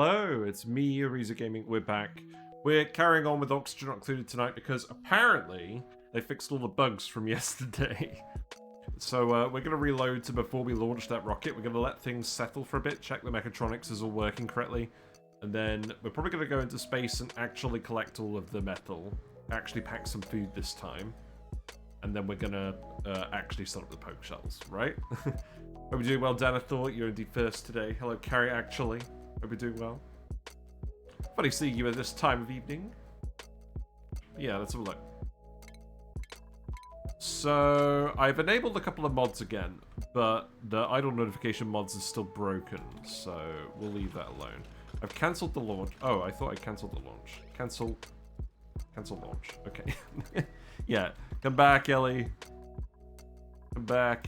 Hello, it's me, Ariza Gaming. We're back. We're carrying on with Oxygen Not Included tonight because apparently they fixed all the bugs from yesterday. So we're going to reload to before we launch that rocket. We're going to let things settle for a bit, check the mechatronics is all working correctly. And then we're probably going to go into space and actually collect all of the metal. Actually pack some food this time. And then we're going to actually start up the Pokeshells, right? Hope you're doing well, Dan. I thought you're indeed first today. Hello, Carrie, actually. Hope you're doing well. Funny seeing you at this time of evening. Yeah, let's have a look. So, I've enabled a couple of mods again, but the idle notification mods is still broken, so we'll leave that alone. I've cancelled the launch. Oh, I thought I cancelled the launch. Cancel launch. Okay. Yeah, come back, Ellie. Come back.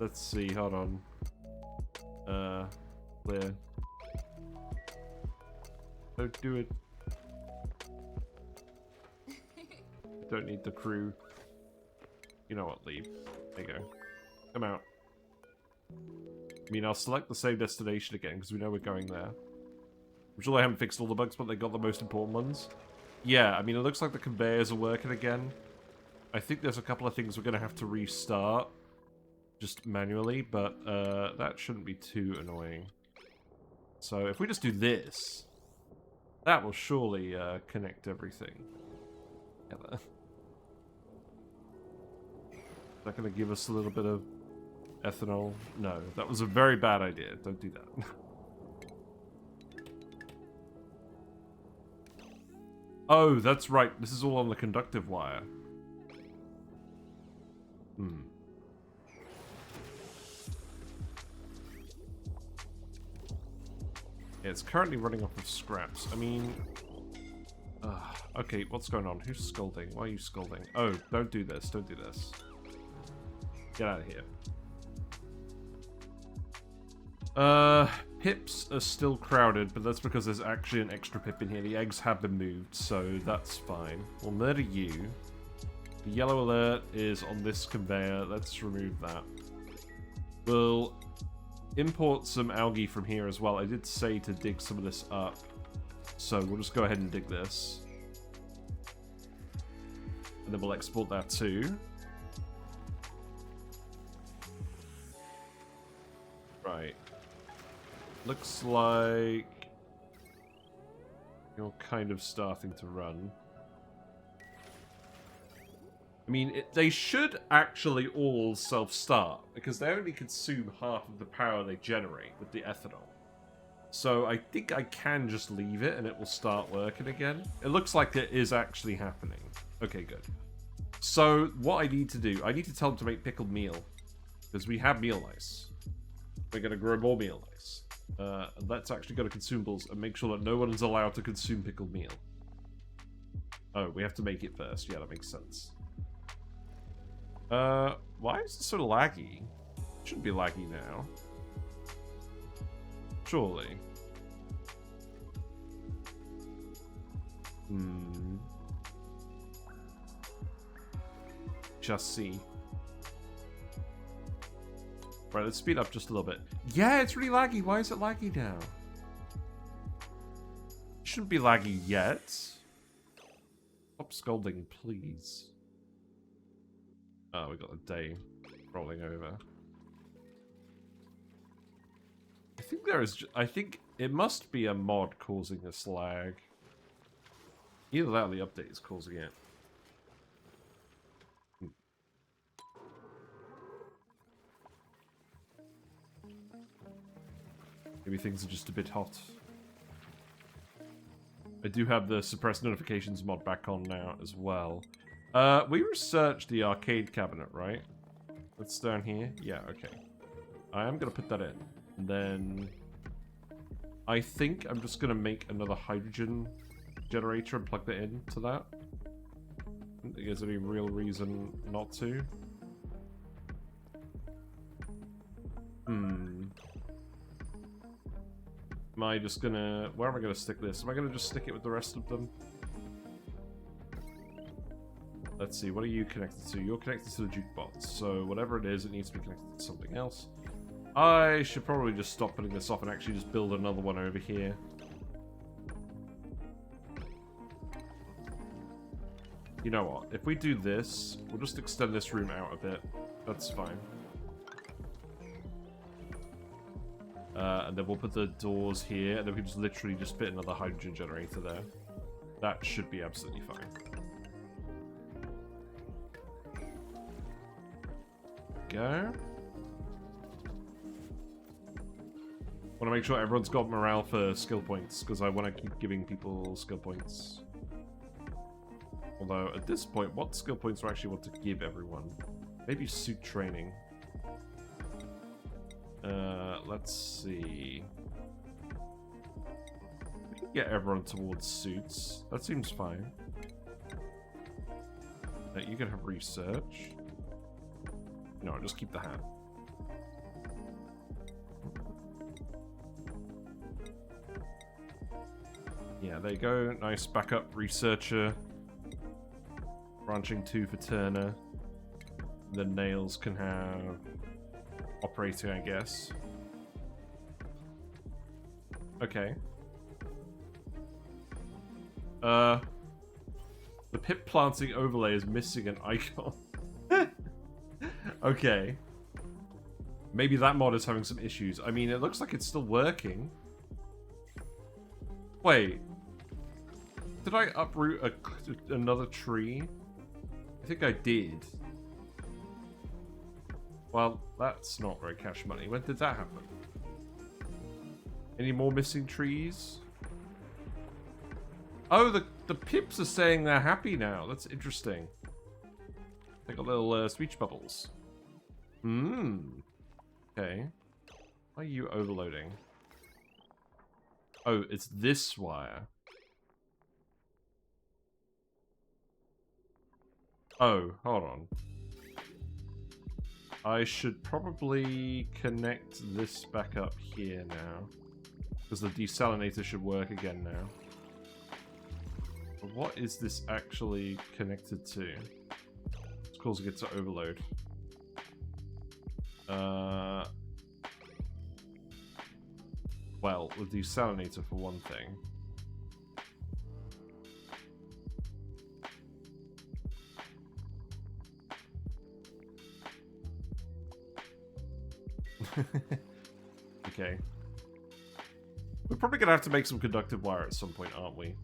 Let's see, hold on. Clear. Don't do it. Don't need the crew. You know what, leave. There you go. Come out. I mean, I'll select the same destination again, because we know we're going there. I'm sure they haven't fixed all the bugs, but they got the most important ones. Yeah, I mean, it looks like the conveyors are working again. I think there's a couple of things we're going to have to restart. Just manually, but that shouldn't be too annoying. So if we just do this, that will surely connect everything together. Is that going to give us a little bit of ethanol? No, that was a very bad idea. Don't do that. Oh, that's right. This is all on the conductive wire. Hmm. Yeah, it's currently running off of scraps. I mean... okay, what's going on? Who's scolding? Why are you scolding? Oh, don't do this. Don't do this. Get out of here. Pips are still crowded, but that's because there's actually an extra pip in here. The eggs have been moved, so that's fine. We'll murder you. The yellow alert is on this conveyor. Let's remove that. We'll import some algae from here as well. I did say to dig some of this up, so we'll just go ahead and dig this. And then we'll export that too. Right. Looks like you're kind of starting to run. I mean, they should actually all self-start, because they only consume half of the power they generate with the ethanol. So I think I can just leave it and it will start working again. It looks like it is actually happening. Okay, good. So what I need to do, I need to tell them to make pickled meal, because we have meal ice. We're going to grow more meal ice. And let's actually go to consumables and make sure that no one is allowed to consume pickled meal. Oh, we have to make it first. Yeah, that makes sense. Why is it so laggy? It shouldn't be laggy now. Surely. Just see. Right, let's speed up just a little bit. Yeah, it's really laggy. Why is it laggy now? It shouldn't be laggy yet. Stop scolding, please. Oh, we got a day rolling over. I think there is... I think it must be a mod causing this lag. Either that or the update is causing it. Maybe things are just a bit hot. I do have the suppressed notifications mod back on now as well. We researched the arcade cabinet, right? That's down here. Yeah, okay. I am going to put that in. And then I think I'm just going to make another hydrogen generator and plug that into that. I don't think there's any real reason not to. Am I just gonna... Where am I gonna stick this? Am I gonna just stick it with the rest of them? Let's see, what are you connected to? You're connected to the jukebox, so whatever it is, it needs to be connected to something else. I should probably just stop putting this off and actually just build another one over here. You know what? If we do this, we'll just extend this room out a bit. That's fine. And then we'll put the doors here, and then we can just literally just fit another hydrogen generator there. That should be absolutely fine. Go. Want to make sure everyone's got morale for skill points, because I want to keep giving people skill points. Although, at this point, what skill points do I actually want to give everyone? Maybe suit training. Let's see. We can get everyone towards suits. That seems fine. You can have research. No, just keep the hat. Yeah, there you go. Nice backup researcher. Branching 2 for Turner. The nails can have operating, I guess. Okay. The pit planting overlay is missing an icon. Okay. Maybe that mod is having some issues. I mean, it looks like it's still working. Wait. Did I uproot another tree? I think I did. Well, that's not very cash money. When did that happen? Any more missing trees? Oh, the pips are saying they're happy now. That's interesting. They got little speech bubbles. Okay. Why are you overloading? Oh, it's this wire. Oh, hold on. I should probably connect this back up here now. Because the desalinator should work again now. But what is this actually connected to? It's causing it to overload. Well, the desalinator for one thing. Okay. We're probably gonna have to make some conductive wire at some point, aren't we?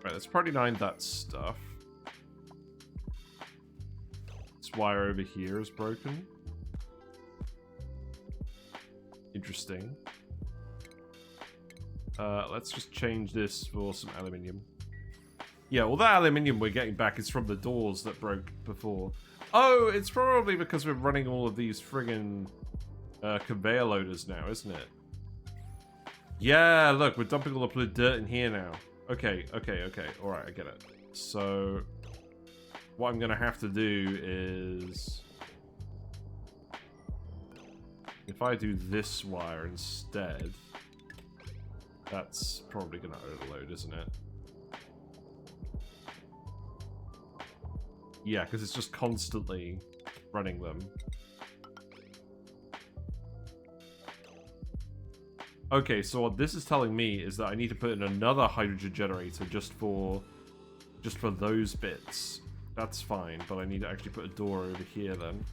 Right, let's party 9 that stuff. This wire over here is broken. Interesting. Let's just change this for some aluminium. Yeah, well that aluminium we're getting back is from the doors that broke before. Oh, it's probably because we're running all of these friggin' conveyor loaders now, isn't it? Yeah, look, we're dumping all the dirt in here now. Okay. Alright, I get it. So, what I'm gonna have to do is... if I do this wire instead, that's probably gonna overload, isn't it? Yeah, because it's just constantly running them. Okay, so what this is telling me is that I need to put in another hydrogen generator just for those bits. That's fine, but I need to actually put a door over here then.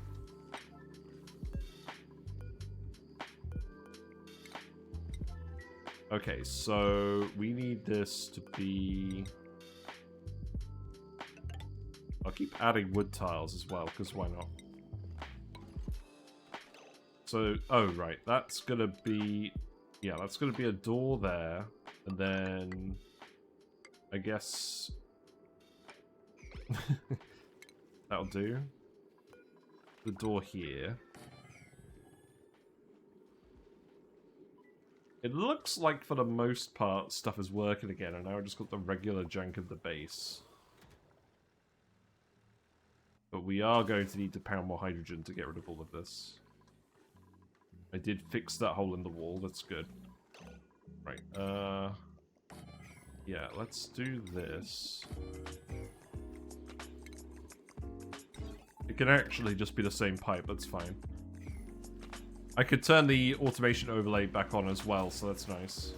Okay, so we need this to be... I'll keep adding wood tiles as well, because why not? So, oh right, that's gonna be... yeah, that's gonna be a door there, and then... I guess... that'll do. The door here. It looks like, for the most part, stuff is working again, and now I've just got the regular junk of the base. But we are going to need to pound more hydrogen to get rid of all of this. I did fix that hole in the wall, that's good. Right, yeah, let's do this. It can actually just be the same pipe, that's fine. I could turn the automation overlay back on as well, so that's nice.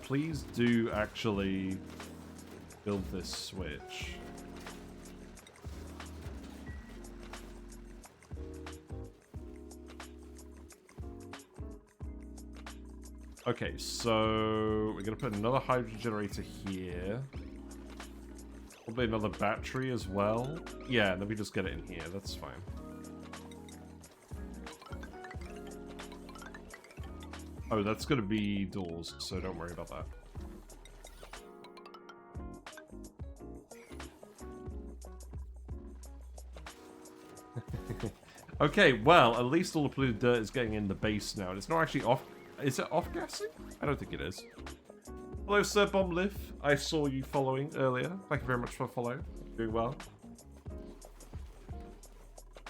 Please do actually build this switch. Okay, so we're gonna put another hydrogen generator here. Probably another battery as well. Yeah, let me just get it in here, that's fine. Oh, that's gonna be doors, so don't worry about that. Okay, well, at least all the polluted dirt is getting in the base now. And it's not actually off... Is it off-gassing? I don't think it is. Hello, Sir Bombliff. I saw you following earlier. Thank you very much for following. Doing well.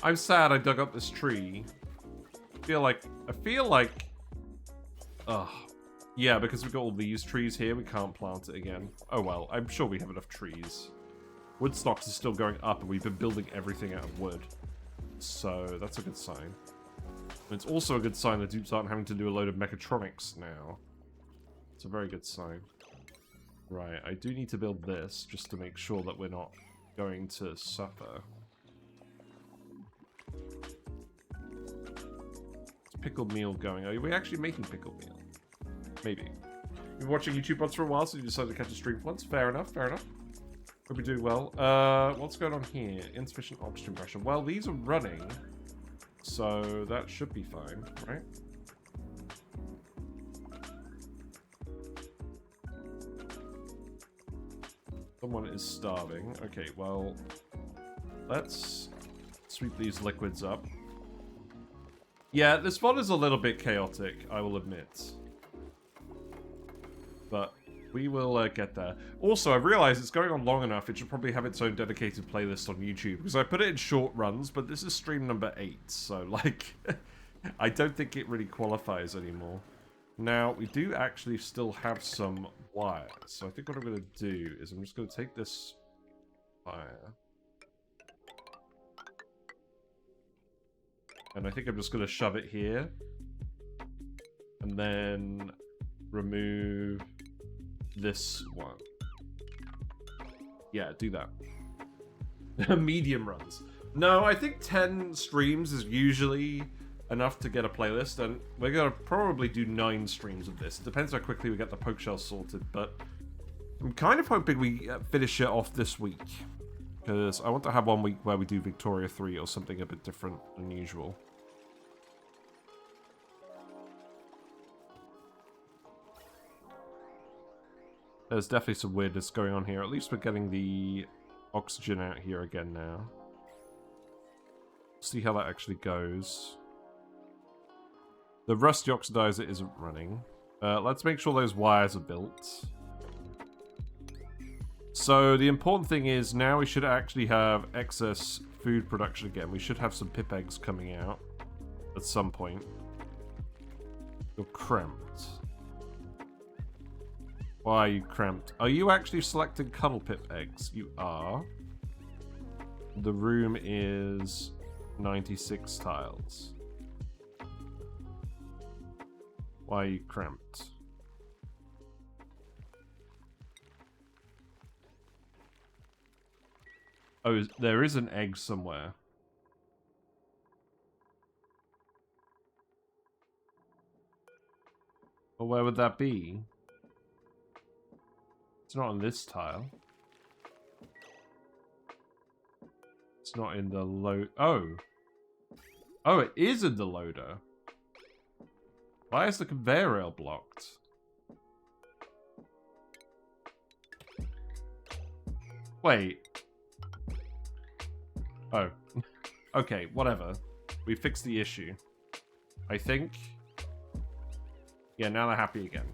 I'm sad I dug up this tree. I feel like... Ugh. Yeah, because we've got all these trees here, we can't plant it again. Oh well, I'm sure we have enough trees. Wood stocks are still going up, and we've been building everything out of wood. So, that's a good sign. And it's also a good sign that dupes aren't having to do a load of mechatronics now. It's a very good sign. Right, I do need to build this, just to make sure that we're not going to suffer. Is pickled meal going? Are we actually making pickled meal? Maybe. You've been watching YouTube mods for a while, so you decided to catch a stream once. Fair enough, fair enough. Hope you're doing well. What's going on here? Insufficient oxygen pressure. Well, these are running, so that should be fine, right? Someone is starving. Okay, well, let's sweep these liquids up. Yeah, this one is a little bit chaotic, I will admit. But we will get there. Also, I've realized it's going on long enough, it should probably have its own dedicated playlist on YouTube. Because I put it in short runs, but this is stream number 8, so, like, I don't think it really qualifies anymore. Now, we do actually still have some wires. So I think what I'm going to do is I'm just going to take this wire. And I think I'm just going to shove it here. And then remove this one. Yeah, do that. Medium runs. No, I think 10 streams is usually enough to get a playlist, and we're going to probably do 9 streams of this. It depends how quickly we get the Pokeshell sorted, but I'm kind of hoping we finish it off this week. Because I want to have one week where we do Victoria 3 or something a bit different than usual. There's definitely some weirdness going on here. At least we're getting the oxygen out here again now. See how that actually goes. The rusty oxidizer isn't running. Let's make sure those wires are built. So the important thing is now we should actually have excess food production again. We should have some pip eggs coming out at some point. You're cramped. Why are you cramped? Are you actually selecting cuddle pip eggs? You are. The room is 96 tiles. Why are you cramped? Oh, there is an egg somewhere. Well, where would that be? It's not on this tile. It's not in the load. Oh. Oh, it is in the loader. Why is the conveyor rail blocked? Wait. Oh. Okay, whatever. We fixed the issue. I think. Yeah, now they're happy again.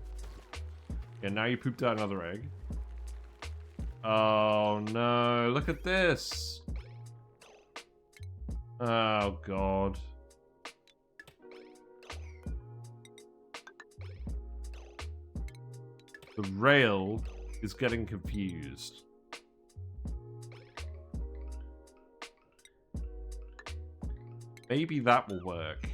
Yeah, now you pooped out another egg. Oh no, look at this. Oh god. The rail is getting confused. Maybe that will work.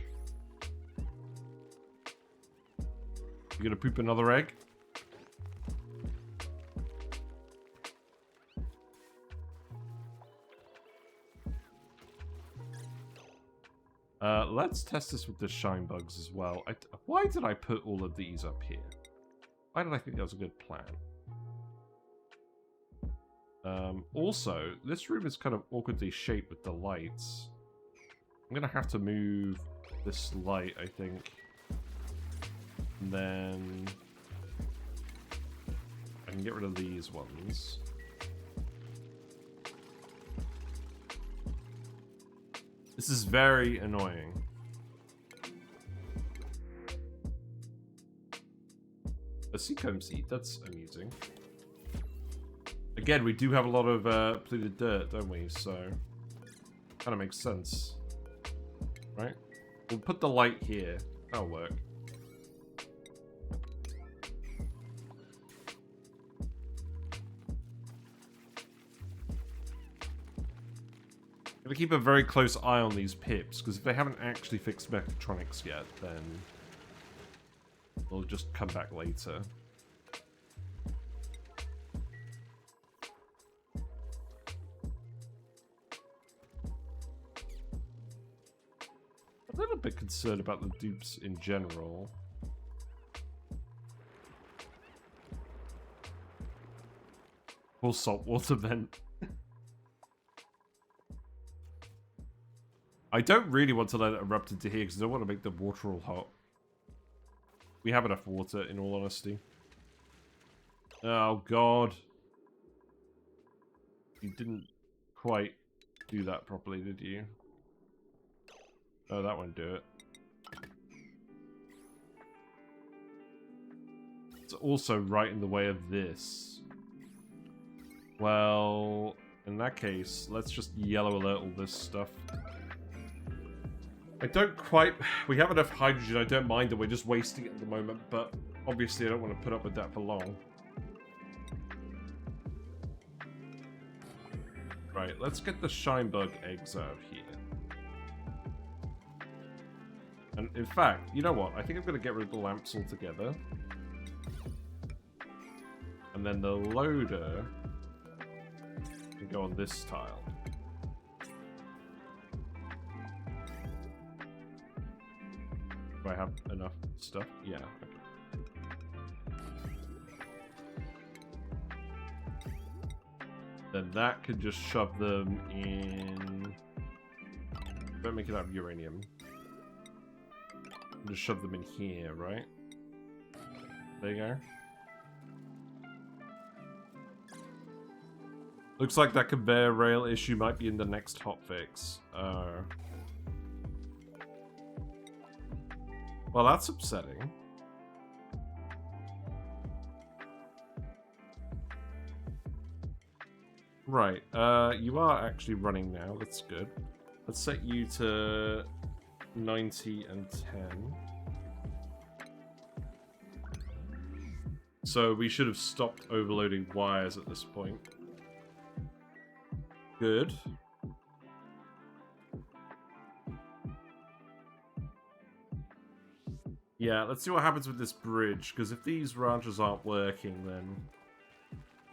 You gonna poop another egg? Let's test this with the shine bugs as well. Why did I put all of these up here? Why did I think that was a good plan? Also, this room is kind of awkwardly shaped with the lights. I'm gonna have to move this light, I think. And then I can get rid of these ones. This is very annoying. A seacomb seed, that's amusing. Again, we do have a lot of polluted dirt, don't we? So, kind of makes sense. Right? We'll put the light here. That'll work. Gotta keep a very close eye on these pips, because if they haven't actually fixed mechatronics yet, then we'll just come back later. A little bit concerned about the dupes in general. Full saltwater vent. I don't really want to let it erupt into here because I don't want to make the water all hot. We have enough water, in all honesty. Oh, God. You didn't quite do that properly, did you? Oh, that won't do it. It's also right in the way of this. Well, in that case, let's just yellow alert all this stuff. I don't quite... We have enough hydrogen, I don't mind that we're just wasting it at the moment, but obviously I don't want to put up with that for long. Right, let's get the shine bug eggs out of here. And in fact, you know what? I think I'm going to get rid of the lamps altogether. And then the loader can go on this tile. Do I have enough stuff? Yeah. Okay. Then that could just shove them in... Don't make it out of uranium. Just shove them in here, right? There you go. Looks like that conveyor rail issue might be in the next hotfix. Well, that's upsetting. Right, you are actually running now. That's good. Let's set you to 90 and 10. So we should have stopped overloading wires at this point. Good. Yeah, let's see what happens with this bridge, because if these ranches aren't working, then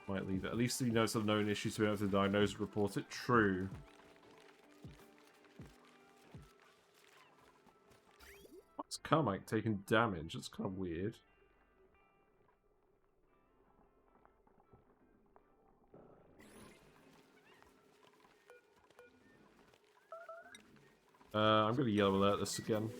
might leave it. At least we know some known issues to be able to diagnose and report it. True. What's Carmike taking damage? That's kind of weird. I'm going to yellow alert this again.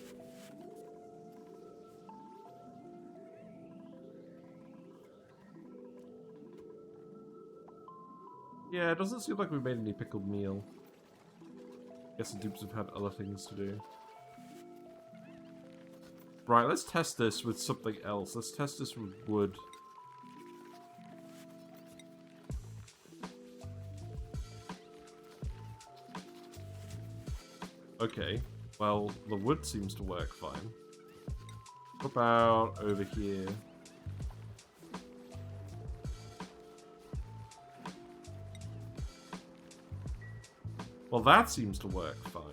Yeah, it doesn't seem like we made any pickled meal. Guess the dupes have had other things to do. Right, let's test this with something else. Let's test this with wood. Okay, well, the wood seems to work fine. What about over here? Well, that seems to work fine.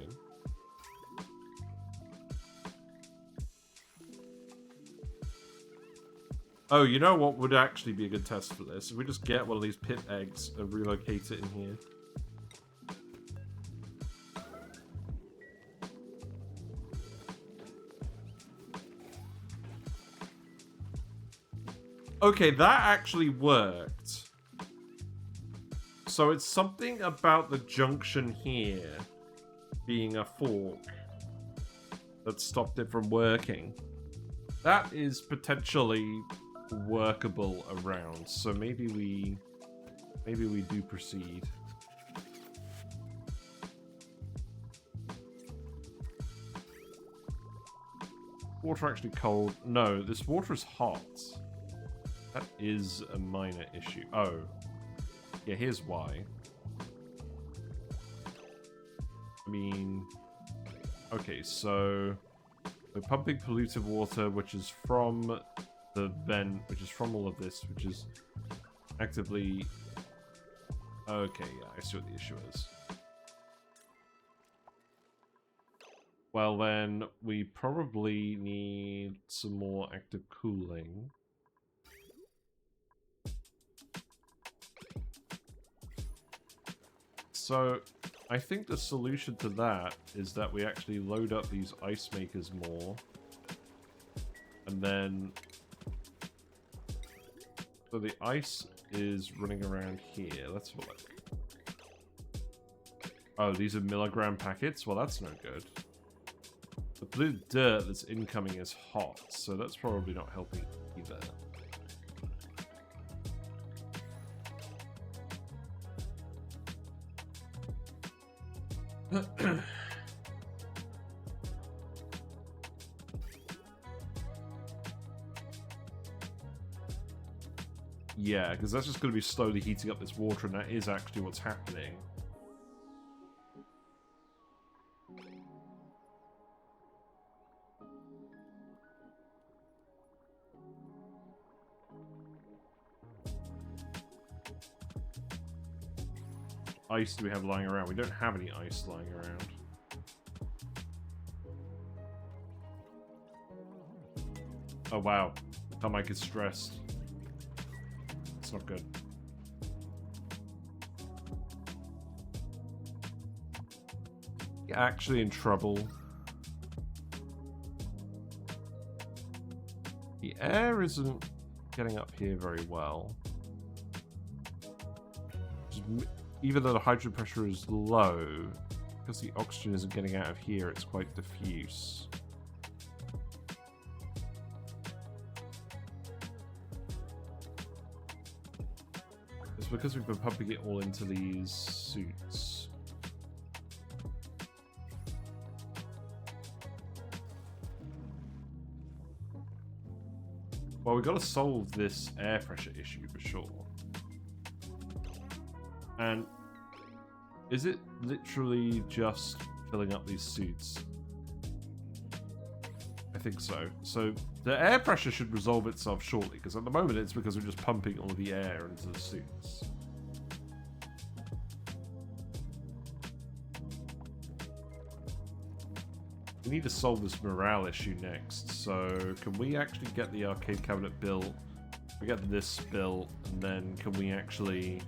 Oh, you know what would actually be a good test for this? If we just get one of these pit eggs and relocate it in here. Okay, that actually worked. So it's something about the junction here being a fork that stopped it from working. That is potentially workable around, so maybe we do proceed. Water actually cold? No, this water is hot. That is a minor issue. Oh. Yeah, here's why. I mean... Okay, so... we're pumping polluted water, which is from the vent, which is from all of this, which is actively... Okay, yeah, I see what the issue is. Well then, we probably need some more active cooling. So, I think the solution to that is that we actually load up these ice makers more. And then... so the ice is running around here. Let's have a look. Oh, these are milligram packets? Well, that's no good. The blue dirt that's incoming is hot, so that's probably not helping either. Yeah, because that's just going to be slowly heating up this water, and that is actually what's happening. Ice do we have lying around? We don't have any ice lying around. Oh wow, that might get stressed. It's not good. You're actually in trouble. The air isn't getting up here very well. Even though the hydrogen pressure is low, because the oxygen isn't getting out of here, it's quite diffuse. It's because we've been pumping it all into these suits. Well, we've got to solve this air pressure issue for sure. And is it literally just filling up these suits? I think so. So the air pressure should resolve itself shortly, because at the moment it's because we're just pumping all the air into the suits. We need to solve this morale issue next. So can we actually get the arcade cabinet built? We get this built, and then can we actually...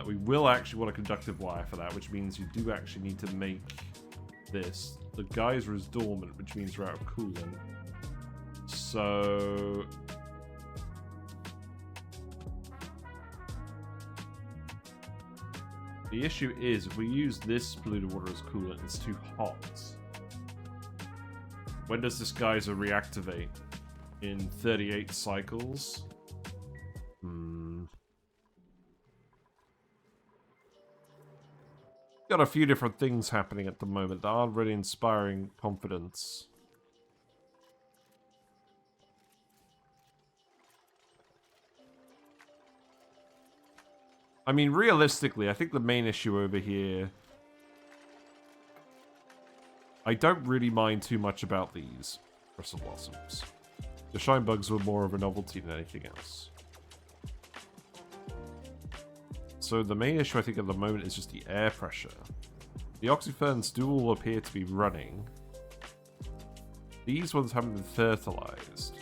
we will actually want a conductive wire for that, which means you do actually need to make this. The geyser is dormant, which means we're out of coolant. So... the issue is, if we use this polluted water as coolant, it's too hot. When does this geyser reactivate? In 38 cycles? Got a few different things happening at the moment that aren't really inspiring confidence. I mean, realistically, I think the main issue over here... I don't really mind too much about these crystal blossoms. The shine bugs were more of a novelty than anything else. So the main issue I think at the moment is just the air pressure. The oxyferns do all appear to be running. These ones haven't been fertilized.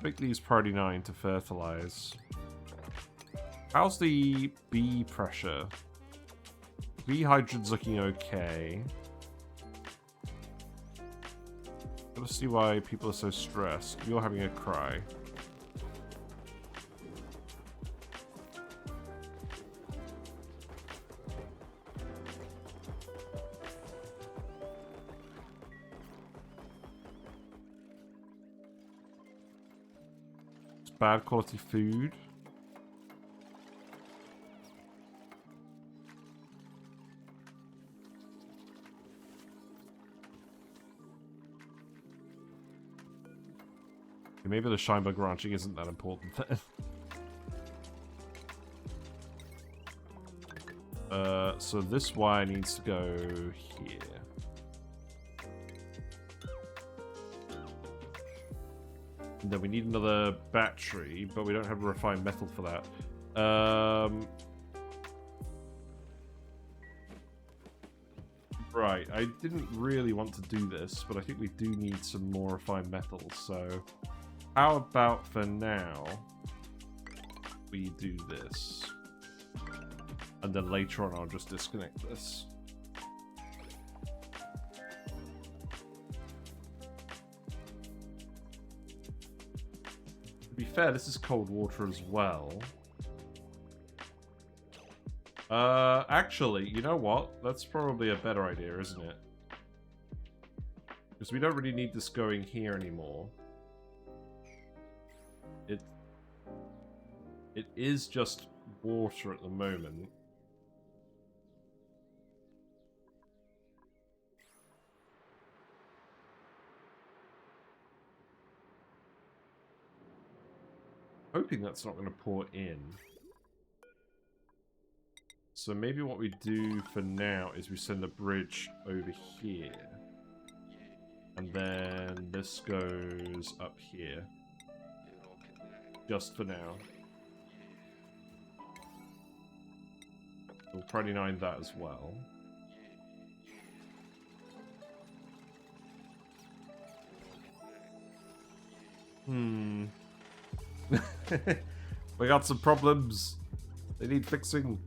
Let's make these priority 9 to fertilize. How's the bee pressure? Bee hydrogen's looking okay. Gotta see why people are so stressed. You're having a cry. It's bad quality food. Maybe the Shinebug ranching isn't that important then. So this wire needs to go here. And then we need another battery, but we don't have a refined metal for that. Right, I didn't really want to do this, but I think we do need some more refined metals, so... How about for now, we do this. And then later on I'll just disconnect this. To be fair, this is cold water as well. Actually, you know what? That's probably a better idea, isn't it? Because we don't really need this going here anymore. It is just water at the moment. Hoping that's not going to pour in. So maybe what we do for now is we send a bridge over here. And then this goes up here. Just for now. We'll probably 9 that as well. We got some problems. They need fixing.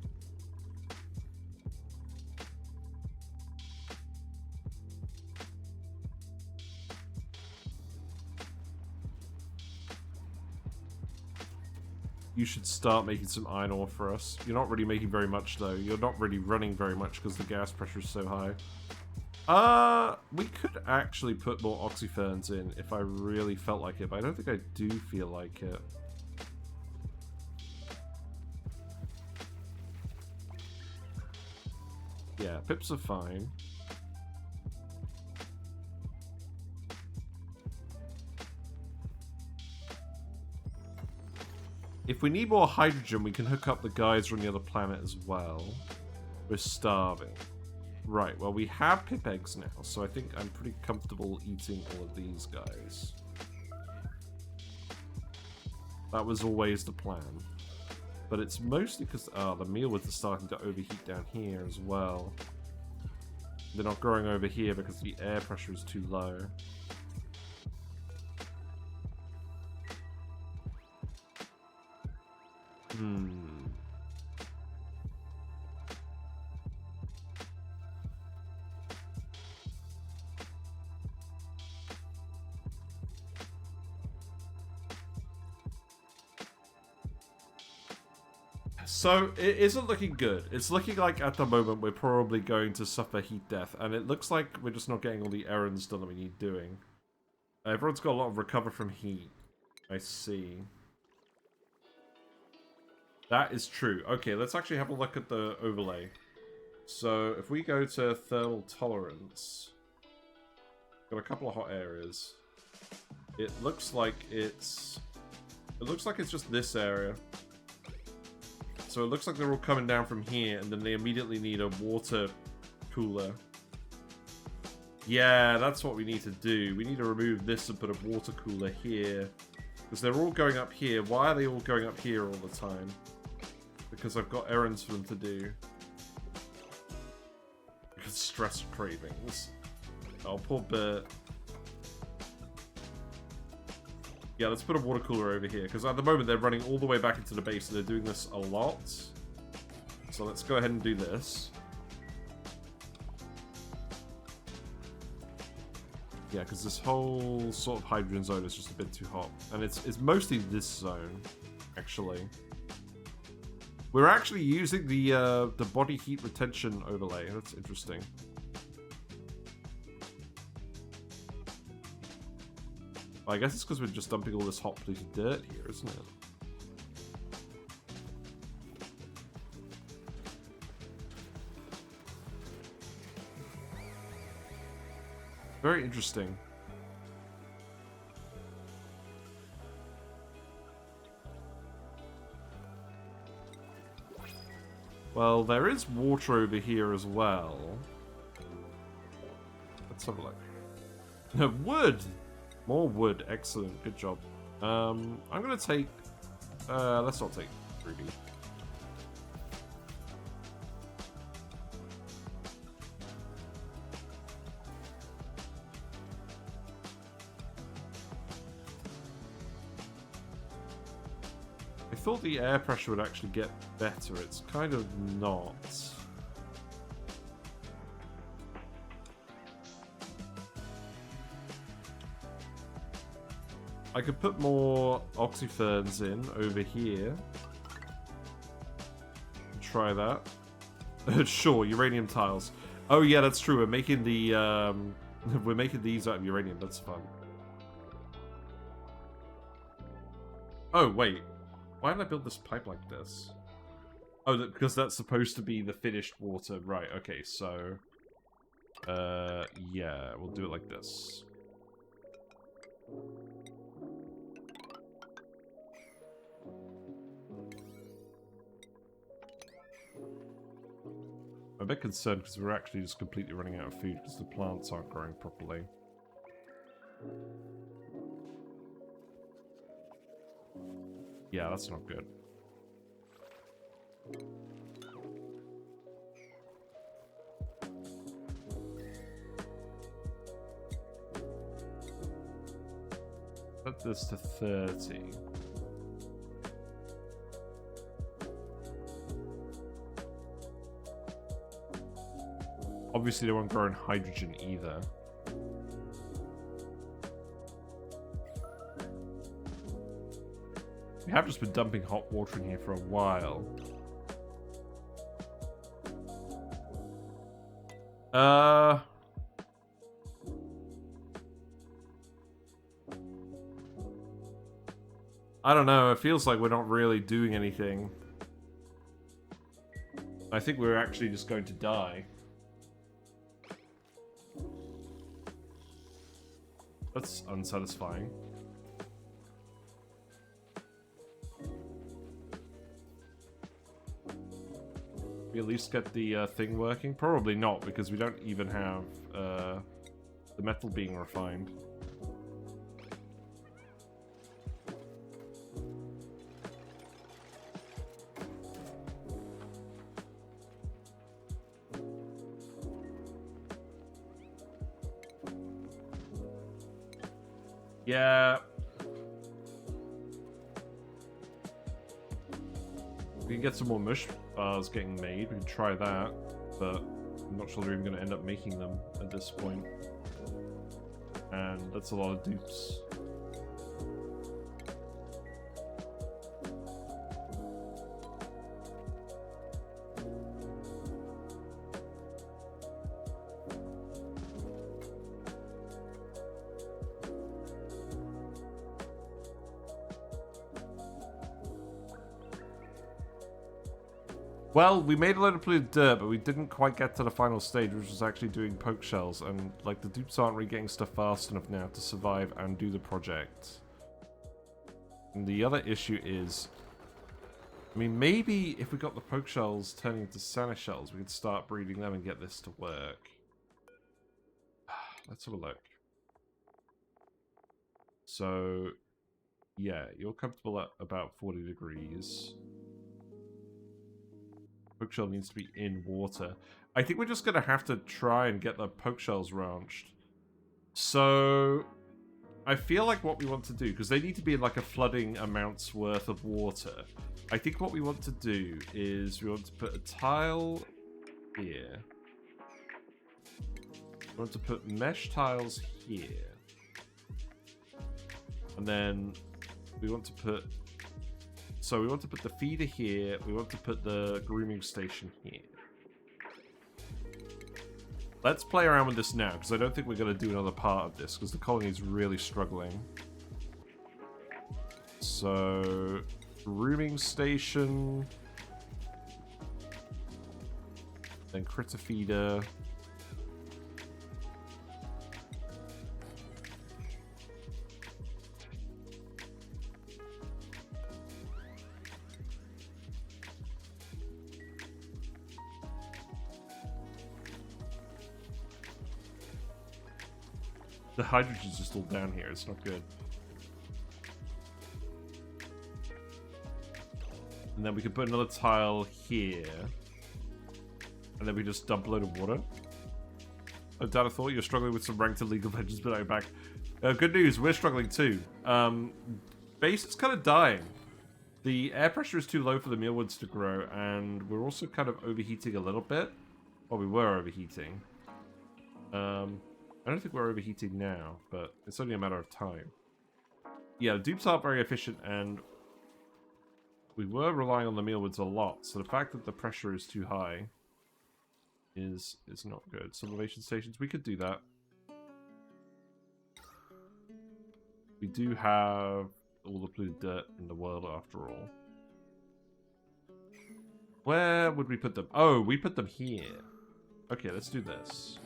You should start making some iron ore for us. You're not really making very much, though. You're not really running very much because the gas pressure is so high. We could actually put more oxyferns in if I really felt like it, but I don't think I do feel like it. Yeah, pips are fine. If we need more hydrogen, we can hook up the geyser on the other planet as well. We're starving. Right, well, we have pip eggs now, so I think I'm pretty comfortable eating all of these guys. That was always the plan. But it's mostly because the mealwoods are starting to overheat down here as well. They're not growing over here because the air pressure is too low. So, it isn't looking good. It's looking like, at the moment, we're probably going to suffer heat death. And it looks like we're just not getting all the errands done that we need doing. Everyone's got a lot of recover from heat. I see. That is true. Okay, let's actually have a look at the overlay. So, if we go to thermal tolerance... Got a couple of hot areas. It looks like it's... It looks like it's just this area. So it looks like they're all coming down from here, and then they immediately need a water cooler. Yeah, that's what we need to do. We need to remove this and put a water cooler here. Because they're all going up here. Why are they all going up here all the time? Because I've got errands for them to do. Because stress cravings. Oh, poor Bert. Yeah, let's put a water cooler over here, because at the moment they're running all the way back into the base, and they're doing this a lot. So let's go ahead and do this. Yeah, because this whole sort of hydrogen zone is just a bit too hot. And it's mostly this zone, actually. We're actually using the body heat retention overlay. That's interesting. I guess it's because we're just dumping all this hot polluted dirt here, isn't it? Very interesting. Well, there is water over here as well. Let's have a look. No, wood! More wood. Excellent. Good job. I'm gonna take... let's not take 3D. I thought the air pressure would actually get better. It's kind of not. I could put more oxyferns in over here. Try that. Sure, uranium tiles. Oh yeah, that's true. We're making the we're making these out of uranium. That's fun. Oh wait, why did I build this pipe like this? Oh, because that's supposed to be the finished water. Right. Okay. So, yeah, we'll do it like this. I'm a bit concerned because we're actually just completely running out of food because the plants aren't growing properly. Yeah, that's not good. Set this to 30. Obviously, they won't grow in hydrogen either. We have just been dumping hot water in here for a while. I don't know. It feels like we're not really doing anything. I think we're actually just going to die. That's unsatisfying. We at least get the thing working? Probably not, because we don't even have the metal being refined. Yeah. We can get some more mush bars getting made. We can try that, but I'm not sure they're even going to end up making them at this point. And that's a lot of dupes. Well, we made a load of polluted dirt, but we didn't quite get to the final stage, which was actually doing Pokeshells, and like the dupes aren't really getting stuff fast enough now to survive and do the project. And the other issue is, I mean, maybe if we got the Pokeshells turning into Seneshells, we could start breeding them and get this to work. Let's have a look. So, yeah, you're comfortable at about 40 degrees. Pokeshell needs to be in water. I think we're just going to have to try and get the Pokeshells ranched. So, I feel like what we want to do, because they need to be in like a flooding amount's worth of water. I think what we want to do is we want to put a tile here. We want to put mesh tiles here. And then we want to put... So we want to put the feeder here. We want to put the grooming station here. Let's play around with this now, because I don't think we're going to do another part of this, because the colony is really struggling. So, grooming station. Then critter feeder. The hydrogen's just all down here, it's not good. And then we could put another tile here. And then we just dump a load of water. Oh, Dad, I thought you were struggling with some ranked League of Legends, but I'm back. Good news, we're struggling too. Base is kind of dying. The air pressure is too low for the Mealwoods to grow, and we're also kind of overheating a little bit. Well, we were overheating. I don't think we're overheating now, but it's only a matter of time. Yeah, the dupes aren't very efficient, and we were relying on the Mealwoods a lot, so the fact that the pressure is too high is not good. Sublimation stations, we could do that. We do have all the polluted dirt in the world after all. Where would we put them? Oh, we put them here. Okay, let's do this.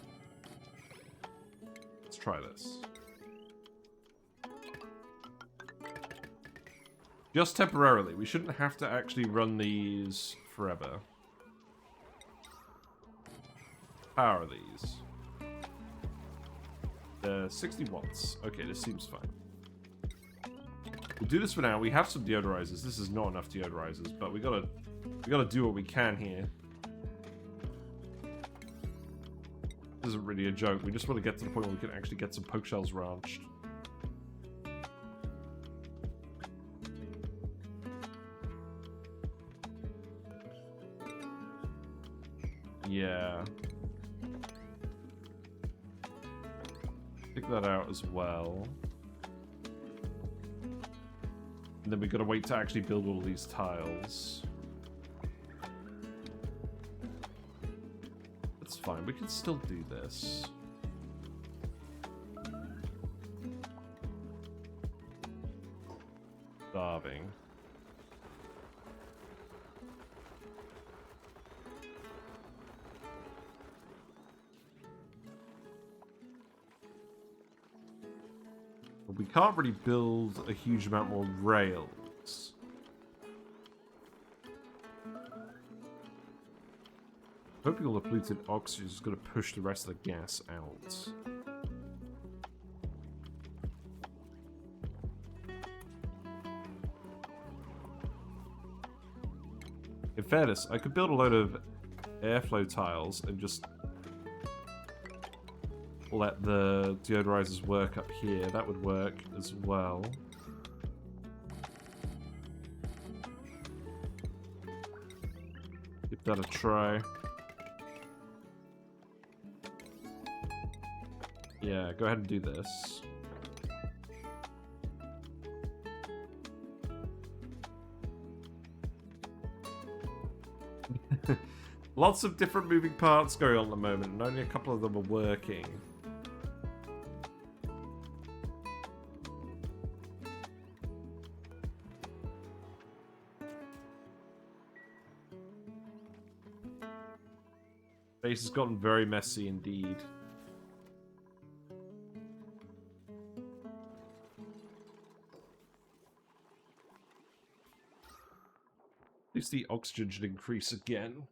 Let's try this. Just temporarily. We shouldn't have to actually run these forever. How are these? 60 watts. Okay, this seems fine. We'll do this for now. We have some deodorizers. This is not enough deodorizers, but we gotta do what we can here. This isn't really a joke. We just want to get to the point where we can actually get some Pokeshells ranched. Yeah. Pick that out as well. And then we gotta wait to actually build all these tiles. That's fine, we can still do this. Starving. We can't really build a huge amount more rails. Hoping all the polluted oxygen is going to push the rest of the gas out. In fairness, I could build a load of airflow tiles and just let the deodorizers work up here. That would work as well. Give that a try. Yeah, go ahead and do this. Lots of different moving parts going on at the moment, and only a couple of them are working. Base has gotten very messy indeed. At least the oxygen should increase again.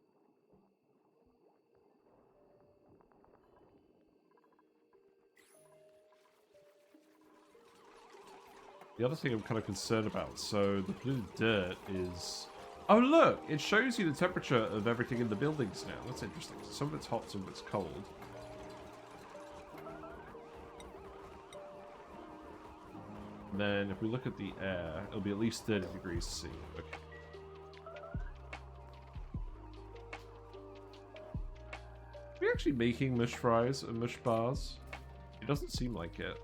The other thing I'm kind of concerned about, so the blue dirt is... Oh look! It shows you the temperature of everything in the buildings now. That's interesting. So some of it's hot, some of it's cold. And then if we look at the air, it'll be at least 30 degrees C. Okay. Are we actually making mush fries and mush bars? It doesn't seem like it.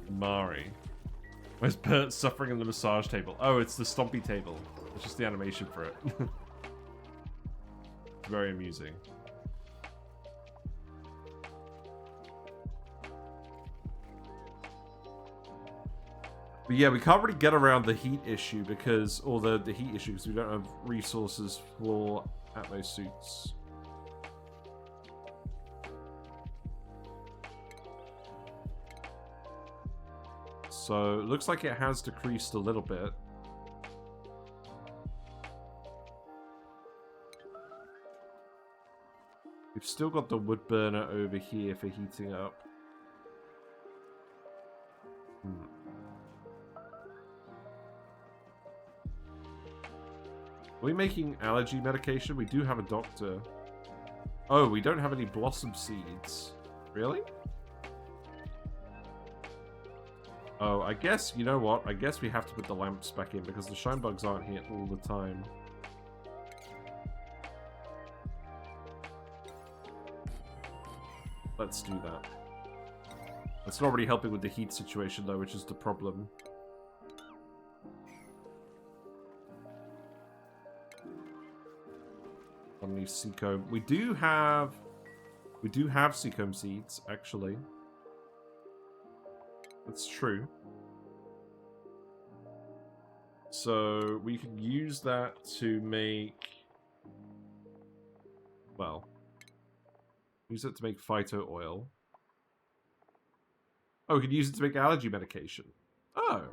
Mari. Where's Bert suffering in the massage table? Oh, it's the stompy table. It's just the animation for it. Very amusing. But yeah, we can't really get around the heat issue because, or the heat issue because we don't have resources for Atmos suits. So, it looks like it has decreased a little bit. We've still got the wood burner over here for heating up. Are we making allergy medication? We do have a doctor. Oh, we don't have any blossom seeds. Really? Oh, I guess, you know what? I guess we have to put the lamps back in because the shine bugs aren't here all the time. Let's do that. That's not really helping with the heat situation though, which is the problem. On these seacomb. We do have seacomb seeds, actually. That's true. So we can use that to make, well, use it to make phyto oil. Oh, we can use it to make allergy medication. Oh,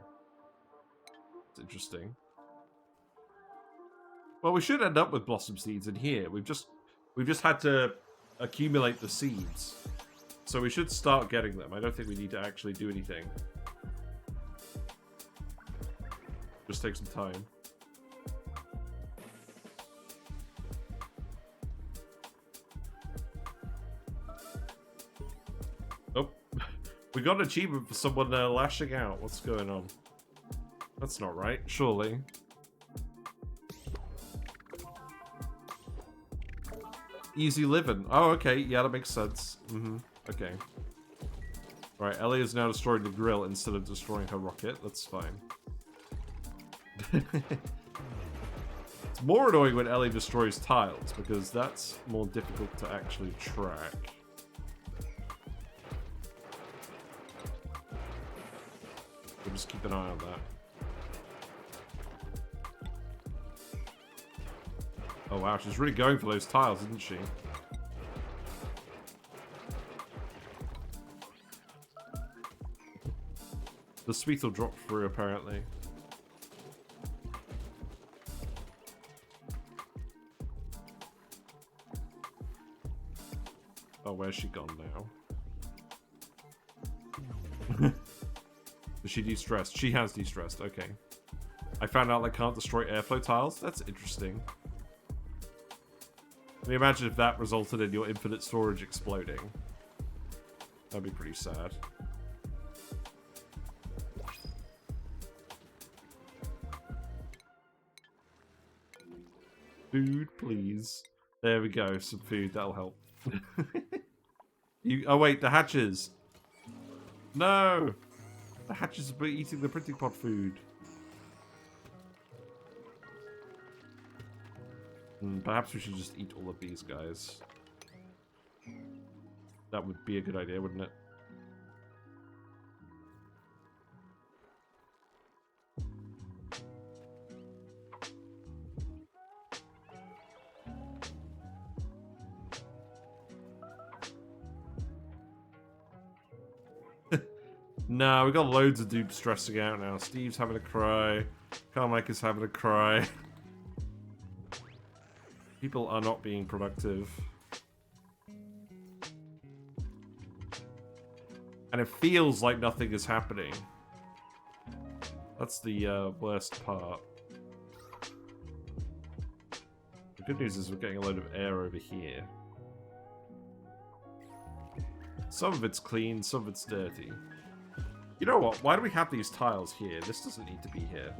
that's interesting. Well, we should end up with blossom seeds in here. We've just had to accumulate the seeds. So we should start getting them. I don't think we need to actually do anything. Just take some time. Oh, we got an achievement for someone lashing out. What's going on? That's not right, surely. Easy living. Oh, okay. Yeah, that makes sense. Okay. Right, Ellie is now destroying the grill instead of destroying her rocket. That's fine. It's more annoying when Ellie destroys tiles, because that's more difficult to actually track. We'll just keep an eye on that. Oh wow, she's really going for those tiles, isn't she? The sweet will drop through, apparently. Oh, where's she gone now? Is she de-stressed? She has de-stressed, okay. I found out they can't destroy airflow tiles? That's interesting. Can you imagine if that resulted in your infinite storage exploding? That'd be pretty sad. Food, please. There we go, some food, that'll help. Oh wait, the hatches! No! The hatches are eating the printing pod food. Perhaps we should just eat all of these guys. That would be a good idea, wouldn't it? No, we got loads of dupes stressing out now. Steve's having a cry. Carmike's having a cry. People are not being productive. And it feels like nothing is happening. That's the worst part. The good news is we're getting a load of air over here. Some of it's clean, some of it's dirty. You know what? Why do we have these tiles here? This doesn't need to be here.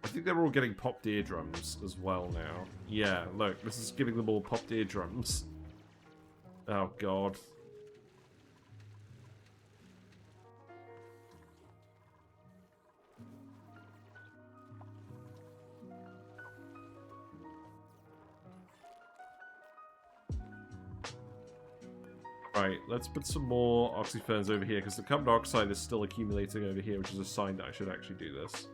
I think they're all getting popped eardrums as well now. Yeah, look, this is giving them all popped eardrums. Oh, God. Right, let's put some more oxyferns over here, because the carbon dioxide is still accumulating over here, which is a sign that I should actually do this.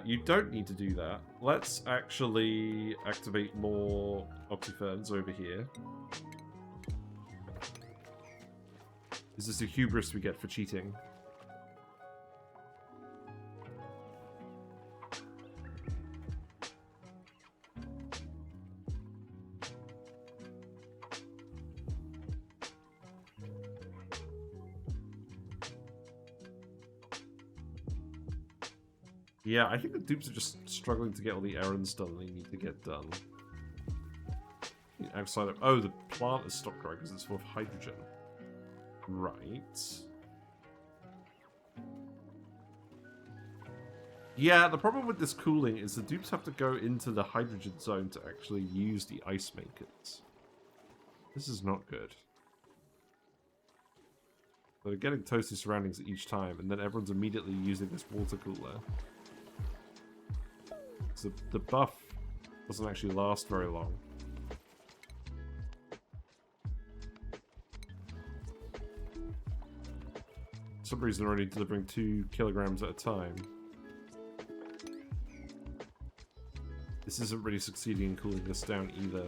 You don't need to do that. Let's actually activate more oxyferns over here. Is this a hubris we get for cheating? Yeah, I think the dupes are just struggling to get all the errands done they need to get done. Outside of... Oh, the plant has stopped growing because it's full of hydrogen. Right. Yeah, the problem with this cooling is the dupes have to go into the hydrogen zone to actually use the ice makers. This is not good. They're getting toasty surroundings each time, and then everyone's immediately using this water cooler. So the buff doesn't actually last very long. For some reason, they're only delivering 2 kilograms at a time. This isn't really succeeding in cooling this down either.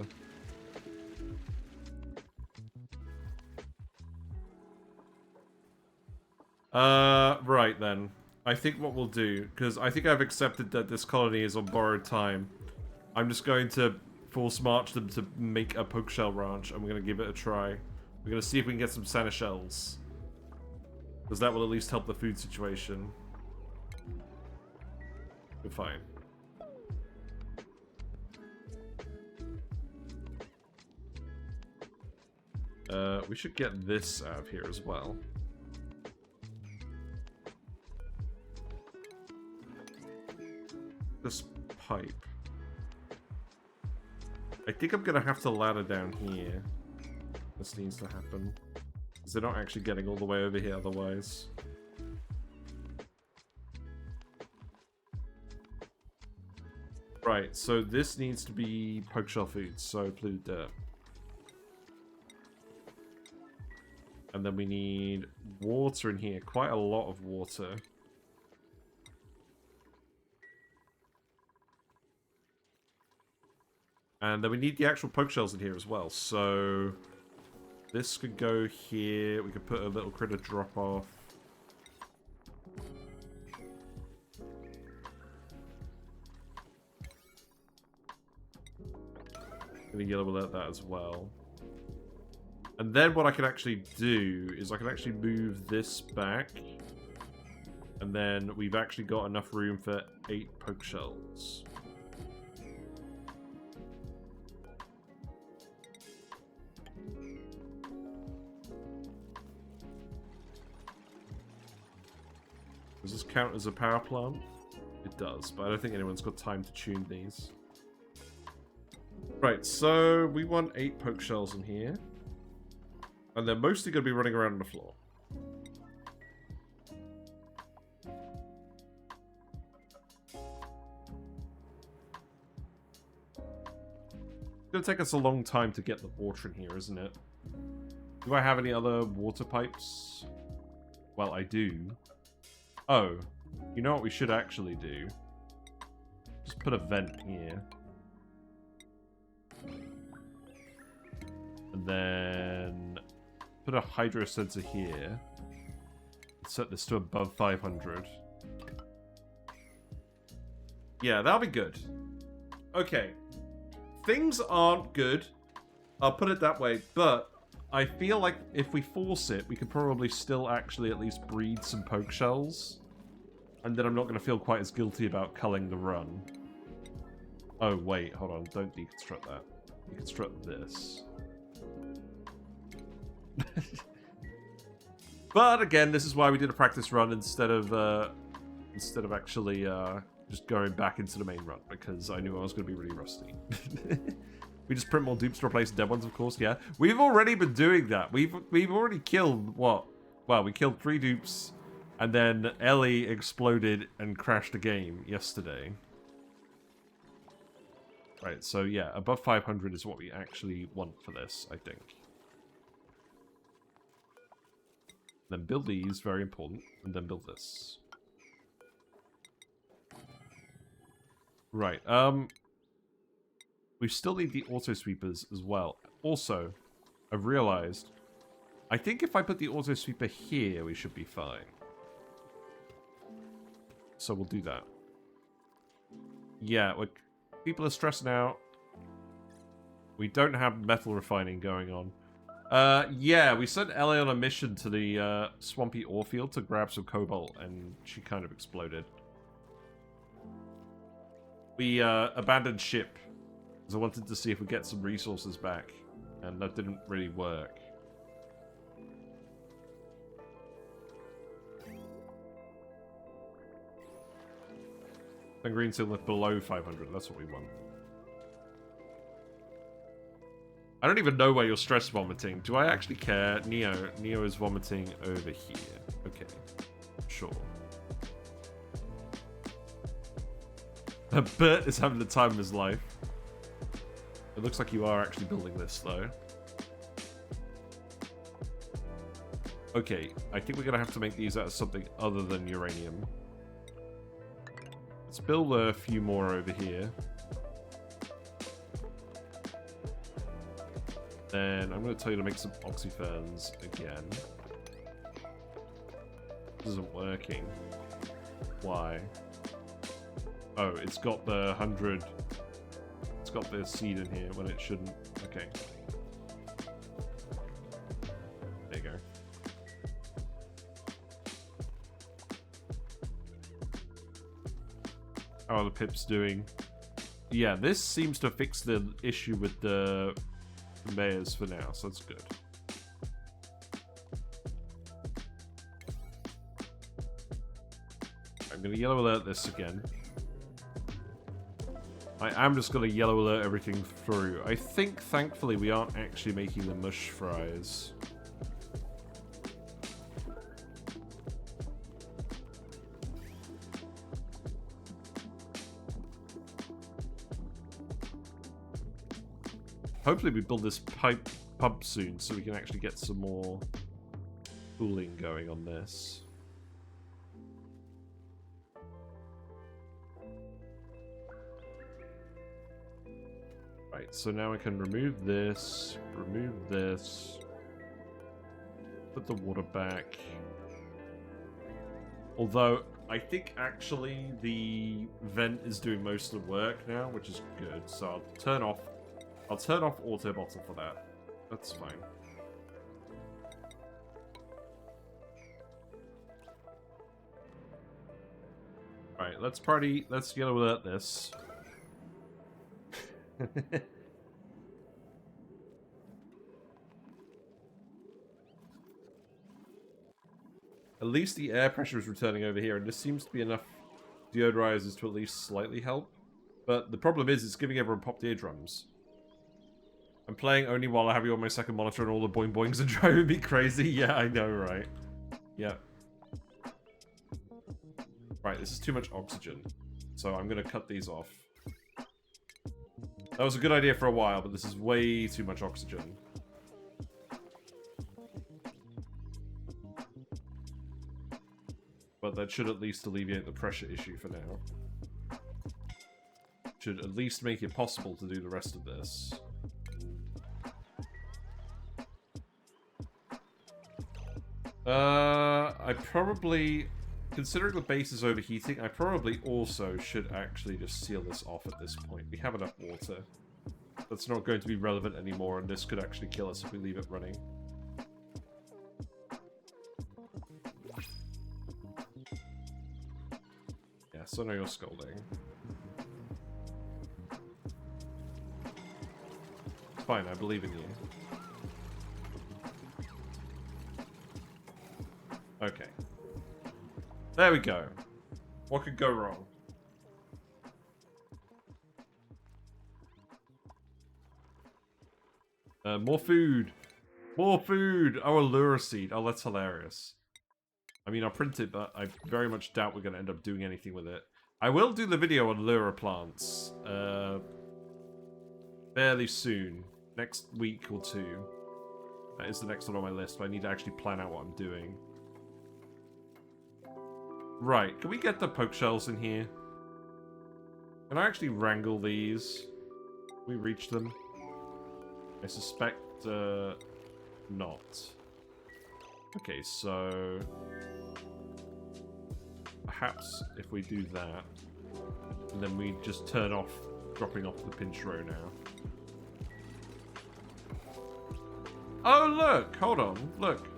Right then. I think what we'll do, because I think I've accepted that this colony is on borrowed time, I'm just going to force march them to make a Pokeshell ranch, and we're going to give it a try. We're going to see if we can get some Shells, because that will at least help the food situation. We're fine. We should get this out of here as well. This pipe. I think I'm gonna have to ladder down here. This needs to happen. Because they're not actually getting all the way over here otherwise. Right, so this needs to be Pokeshell food, so polluted dirt. And then we need water in here, quite a lot of water. And then we need the actual Pokeshells in here as well, so this could go here, we could put a little critter drop off. And the yellow will let that as well. And then what I can actually do is I can actually move this back. And then we've actually got enough room for 8 Pokeshells. Does this count as a power plant? It does, but I don't think anyone's got time to tune these. Right, so we want 8 Pokeshells in here. And they're mostly going to be running around on the floor. It's going to take us a long time to get the water in here, isn't it? Do I have any other water pipes? Well, I do. Oh, you know what we should actually do? Just put a vent here. And then put a hydro sensor here. Set this to above 500. Yeah, that'll be good. Okay. Things aren't good. I'll put it that way, but I feel like if we force it, we could probably still actually at least breed some Pokeshells. And then I'm not going to feel quite as guilty about culling the run. Oh, wait, hold on. Don't deconstruct that. Deconstruct this. But again, this is why we did a practice run instead of actually just going back into the main run, because I knew I was going to be really rusty. We just print more dupes to replace dead ones, of course, yeah. We've already been doing that. We've already killed, what? Well, we killed 3 dupes, and then Ellie exploded and crashed the game yesterday. Right, so yeah, above 500 is what we actually want for this, I think. Then build these, very important, and then build this. Right, we still need the auto sweepers as well. Also, I've realized, I think if I put the auto sweeper here, we should be fine. So we'll do that. Yeah, look, people are stressing out. We don't have metal refining going on. Yeah, we sent Ellie on a mission to the swampy ore field to grab some cobalt, and she kind of exploded. We abandoned ship, because I wanted to see if we get some resources back, and that didn't really work. And green seal left below 500, that's what we want. I don't even know where you're stress vomiting. Do I actually care? Neo is vomiting over here. Okay, sure. Bert is having the time of his life. It looks like you are actually building this, though. Okay, I think we're going to have to make these out of something other than uranium. Let's build a few more over here. Then I'm going to tell you to make some oxyferns again. This isn't working. Why? Oh, it's got the 100... It's got the seed in here when it shouldn't. Okay. There you go. How are the pips doing? Yeah, this seems to fix the issue with the mayors for now, so that's good. I'm going to yellow alert this again. I am just going to yellow alert everything through. I think, thankfully, we aren't actually making the mush fries. Hopefully we build this pump soon so we can actually get some more cooling going on this. Right, so now I can remove this, put the water back. Although, I think actually the vent is doing most of the work now, which is good. So I'll turn off auto bottle for that. That's fine. Alright, let's get alert this. At least the air pressure is returning over here, and this seems to be enough deodorizers to at least slightly help. But the problem is, it's giving everyone popped eardrums. I'm playing only while I have you on my second monitor and all the boing boings are driving me crazy. Yeah, I know, right? Yeah. Right, this is too much oxygen. So I'm going to cut these off. That was a good idea for a while, but this is way too much oxygen. But that should at least alleviate the pressure issue for now. Should at least make it possible to do the rest of this. I probably, considering the base is overheating, I probably also should actually just seal this off at this point. We have enough water. That's not going to be relevant anymore, and this could actually kill us if we leave it running. Yeah, so now you're scolding. fine. I believe in you. Okay. There we go. What could go wrong? More food. More food. Oh, a lure seed. Oh, that's hilarious. I mean, I'll print it, but I very much doubt we're going to end up doing anything with it. I will do the video on lure plants. Fairly soon. Next week or two. That is the next one on my list, but I need to actually plan out what I'm doing. Right, can we get the Pokeshells in here? Can I actually wrangle these? Can we reach them? I suspect, not. Okay, so... perhaps if we do that, and then we just turn off dropping off the pinch row now. Oh, look! Hold on. Look.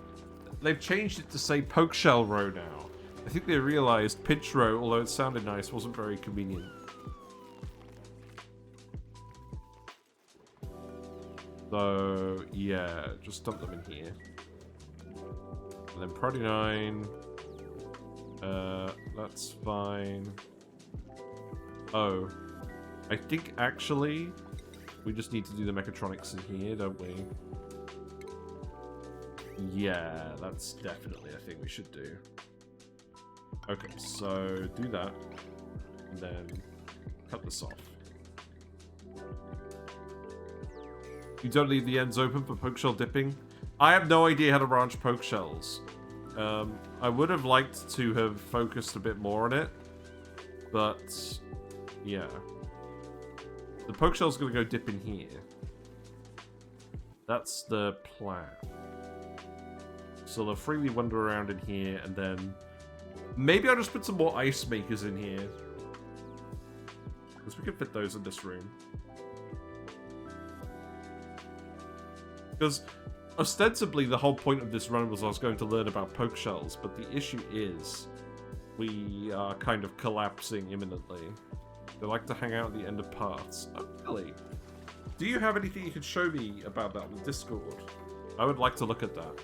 They've changed it to say Pokeshell row now. I think they realized pinch row, although it sounded nice, wasn't very convenient. So, yeah, just dump them in here. And then Priority 9. That's fine. Oh. I think, actually, we just need to do the mechatronics in here, don't we? Yeah, that's definitely a thing we should do. Okay, so do that. And then cut this off. You don't leave the ends open for Pokeshell dipping? I have no idea how to branch Pokeshells. I would have liked to have focused a bit more on it. But, yeah. The Pokeshell's going to go dip in here. That's the plan. So they'll freely wander around in here, and then... maybe I'll just put some more ice makers in here. Because we can fit those in this room. Because ostensibly the whole point of this run was I was going to learn about Pokeshells, but the issue is we are kind of collapsing imminently. They like to hang out at the end of paths. Oh, really? Do you have anything you could show me about that with Discord? I would like to look at that.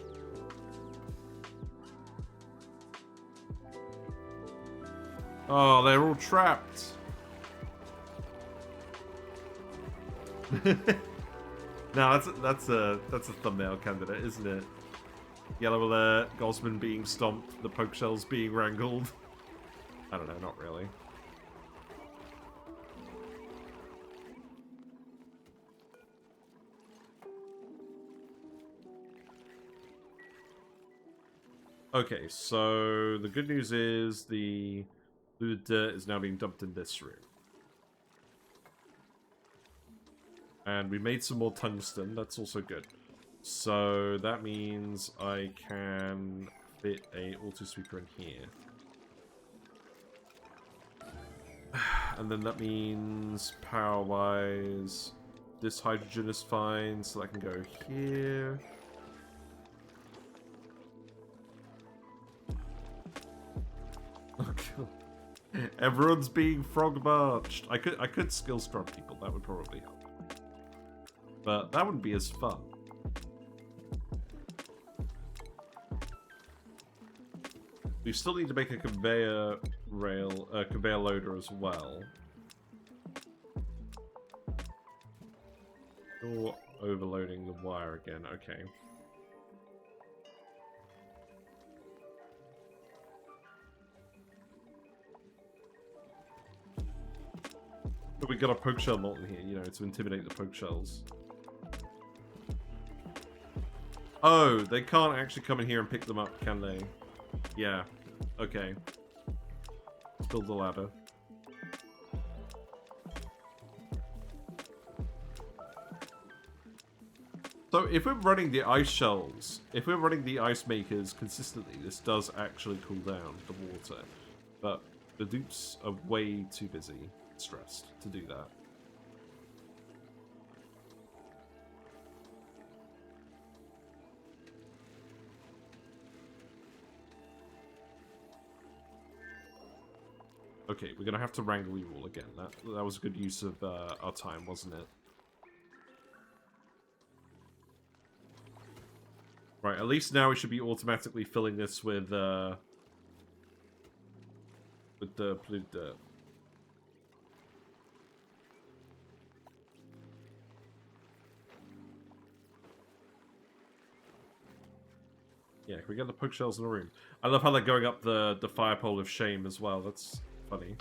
Oh, they're all trapped. No, that's a thumbnail candidate, isn't it? Yellow alert, Gosman being stomped, the Pokeshells being wrangled. I don't know, not really. Okay, so the good news is the dirt is now being dumped in this room. And we made some more tungsten, that's also good. So that means I can fit a auto sweeper in here. And then that means power-wise, this hydrogen is fine, so that can go here. Oh god. Everyone's being frog marched. I could skill scrub people, that would probably help. But that wouldn't be as fun. We still need to make a conveyor rail, conveyor loader as well. You're overloading the wire again, okay. But we got a Pokeshell molt in here, you know, to intimidate the Pokeshells. Oh, they can't actually come in here and pick them up, can they? Yeah. Okay. Let's build the ladder. So if we're running the ice shells, if we're running the ice makers consistently, this does actually cool down the water. But the dupes are way too busy, stressed, to do that. Okay, we're gonna have to wrangle you all again. That was a good use of our time, wasn't it? Right, at least now we should be automatically filling this with the polluted dirt. Yeah, can we get the Pokeshells in the room? I love how they're going up the fire pole of shame as well. That's funny.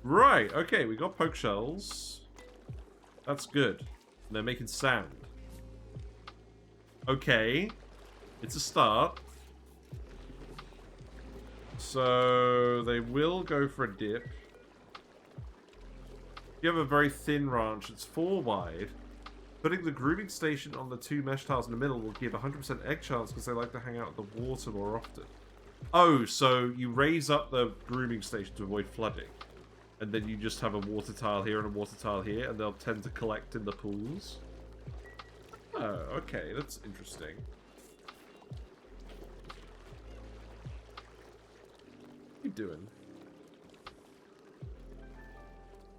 Right, okay, we got Pokeshells. That's good. And they're making sand. Okay. It's a start. So they will go for a dip. You have a very thin ranch. It's 4 wide. Putting the grooming station on the 2 mesh tiles in the middle will give 100% egg chance because they like to hang out at the water more often. Oh, so you raise up the grooming station to avoid flooding. And then you just have a water tile here and a water tile here, and they'll tend to collect in the pools. Oh, okay, that's interesting. What are you doing?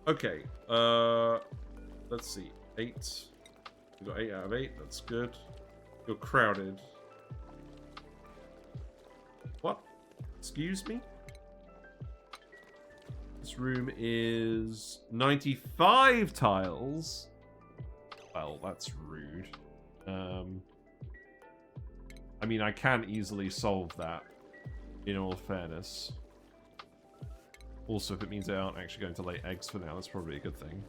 Okay, let's see. 8. We got 8 out of 8, that's good. You're crowded. What? Excuse me? This room is 95 tiles. Well, that's rude. I mean, I can easily solve that, in all fairness. Also, if it means they aren't actually going to lay eggs for now, that's probably a good thing.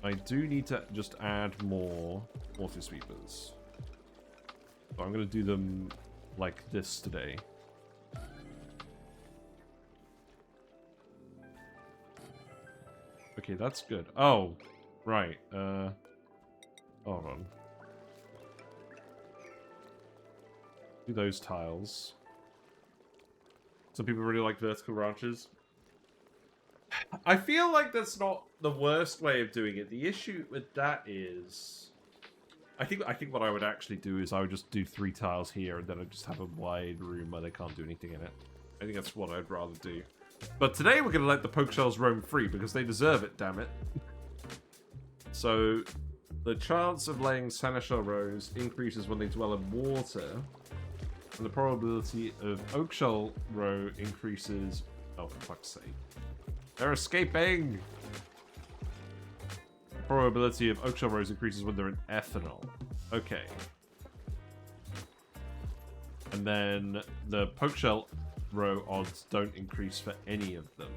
I do need to just add more water sweepers. So I'm going to do them like this today. Okay, that's good. Oh, right. Hold on. Do those tiles. Some people really like vertical ranches. I feel like that's not the worst way of doing it. The issue with that is, I think what I would actually do is I would just do 3 tiles here, and then I'd just have a wide room where they can't do anything in it. I think that's what I'd rather do. But today we're going to let the Pokeshells roam free because they deserve it, damn it. So, the chance of laying Sanishell rows increases when they dwell in water, and the probability of Oakshell row increases... Oh, for fuck's sake. They're escaping! The probability of Oakshell rows increases when they're in ethanol. Okay. And then the Pokeshell row odds don't increase for any of them.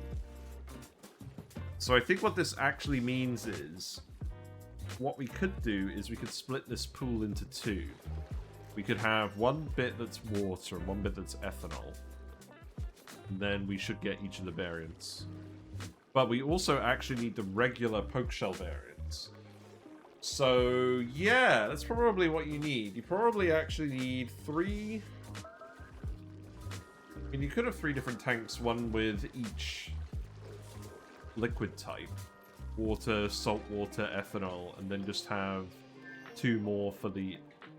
So I think what this actually means is, what we could do is we could split this pool into 2. We could have one bit that's water and one bit that's ethanol. And then we should get each of the variants. But we also actually need the regular Pokeshell variants. So yeah, that's probably what you need. You probably actually need 3... I mean, you could have 3 different tanks, one with each liquid type. Water, salt water, ethanol, and then just have 2 more for the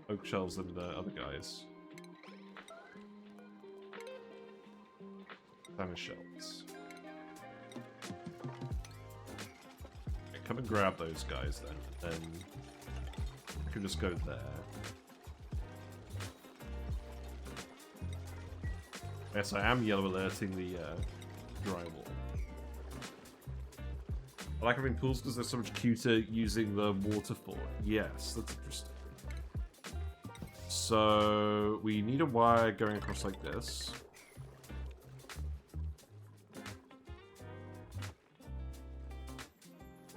Pokeshells and the other guys. Sanishell. Okay, come and grab those guys then. And then I can just go there. Yes, I am yellow alerting the drywall. I like having pools because they're so much cuter using the water for it. Yes, that's interesting. So we need a wire going across like this.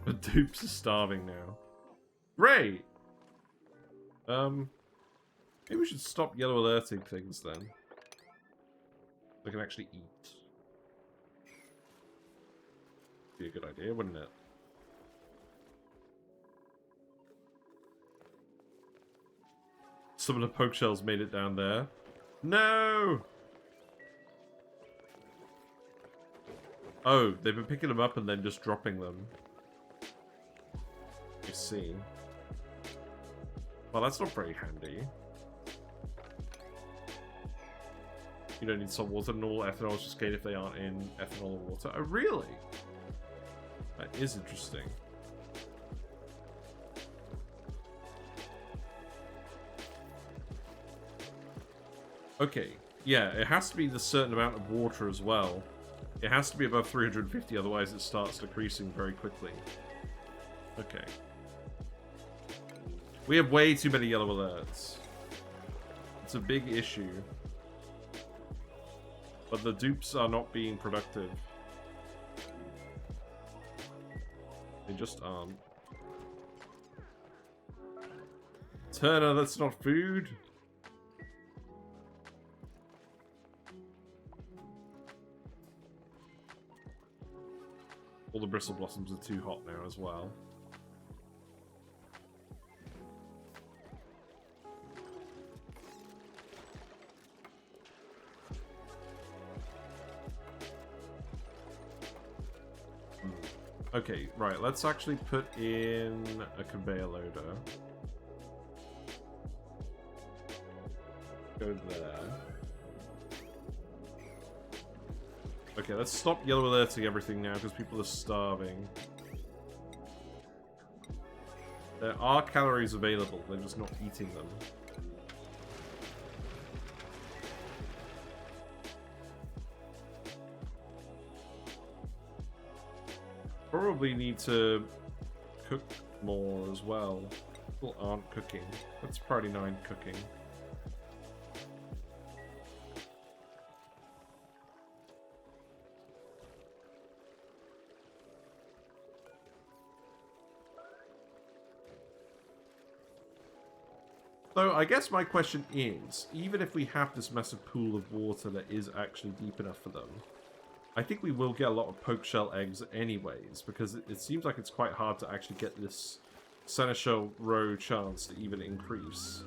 The dupes are starving now. Great! Maybe we should stop yellow alerting things then. They can actually eat. Be a good idea, wouldn't it? Some of the Pokeshells made it down there. No! Oh, they've been picking them up and then just dropping them. I see. Well, that's not very handy. You don't need salt water, and all ethanol is just gained if they aren't in ethanol or water. Oh, really? That is interesting. Okay, yeah, it has to be the certain amount of water as well. It has to be above 350, otherwise it starts decreasing very quickly. Okay. We have way too many yellow alerts. It's a big issue. But the dupes are not being productive. They just aren't. Turner, that's not food. All the bristle blossoms are too hot now as well. Okay, right, let's actually put in a conveyor loader. Go there. Okay, let's stop yellow alerting everything now because people are starving. There are calories available, they're just not eating them. Probably need to cook more as well. People aren't cooking. That's priority 9 cooking. So I guess my question is, even if we have this massive pool of water that is actually deep enough for them, I think we will get a lot of Pokeshell eggs anyways, because it seems like it's quite hard to actually get this Seneschal row chance to even increase.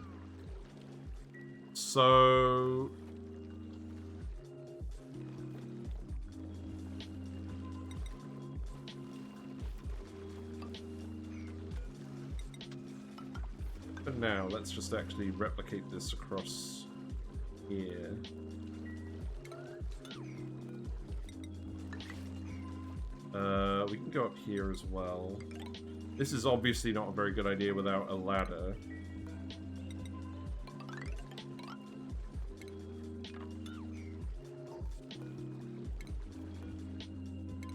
So... for now, let's just actually replicate this across here. We can go up here as well. This is obviously not a very good idea without a ladder.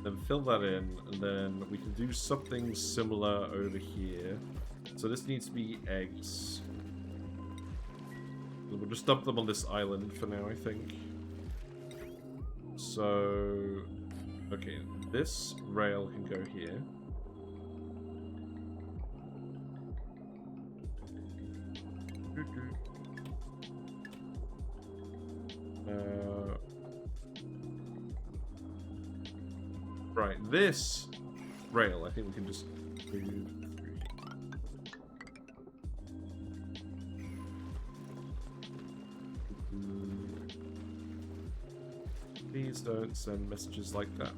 Then fill that in, and then we can do something similar over here. So this needs to be eggs. We'll just dump them on this island for now, I think. So... okay, this rail can go here. Right, this rail, I think we can just move. Please don't send messages like that.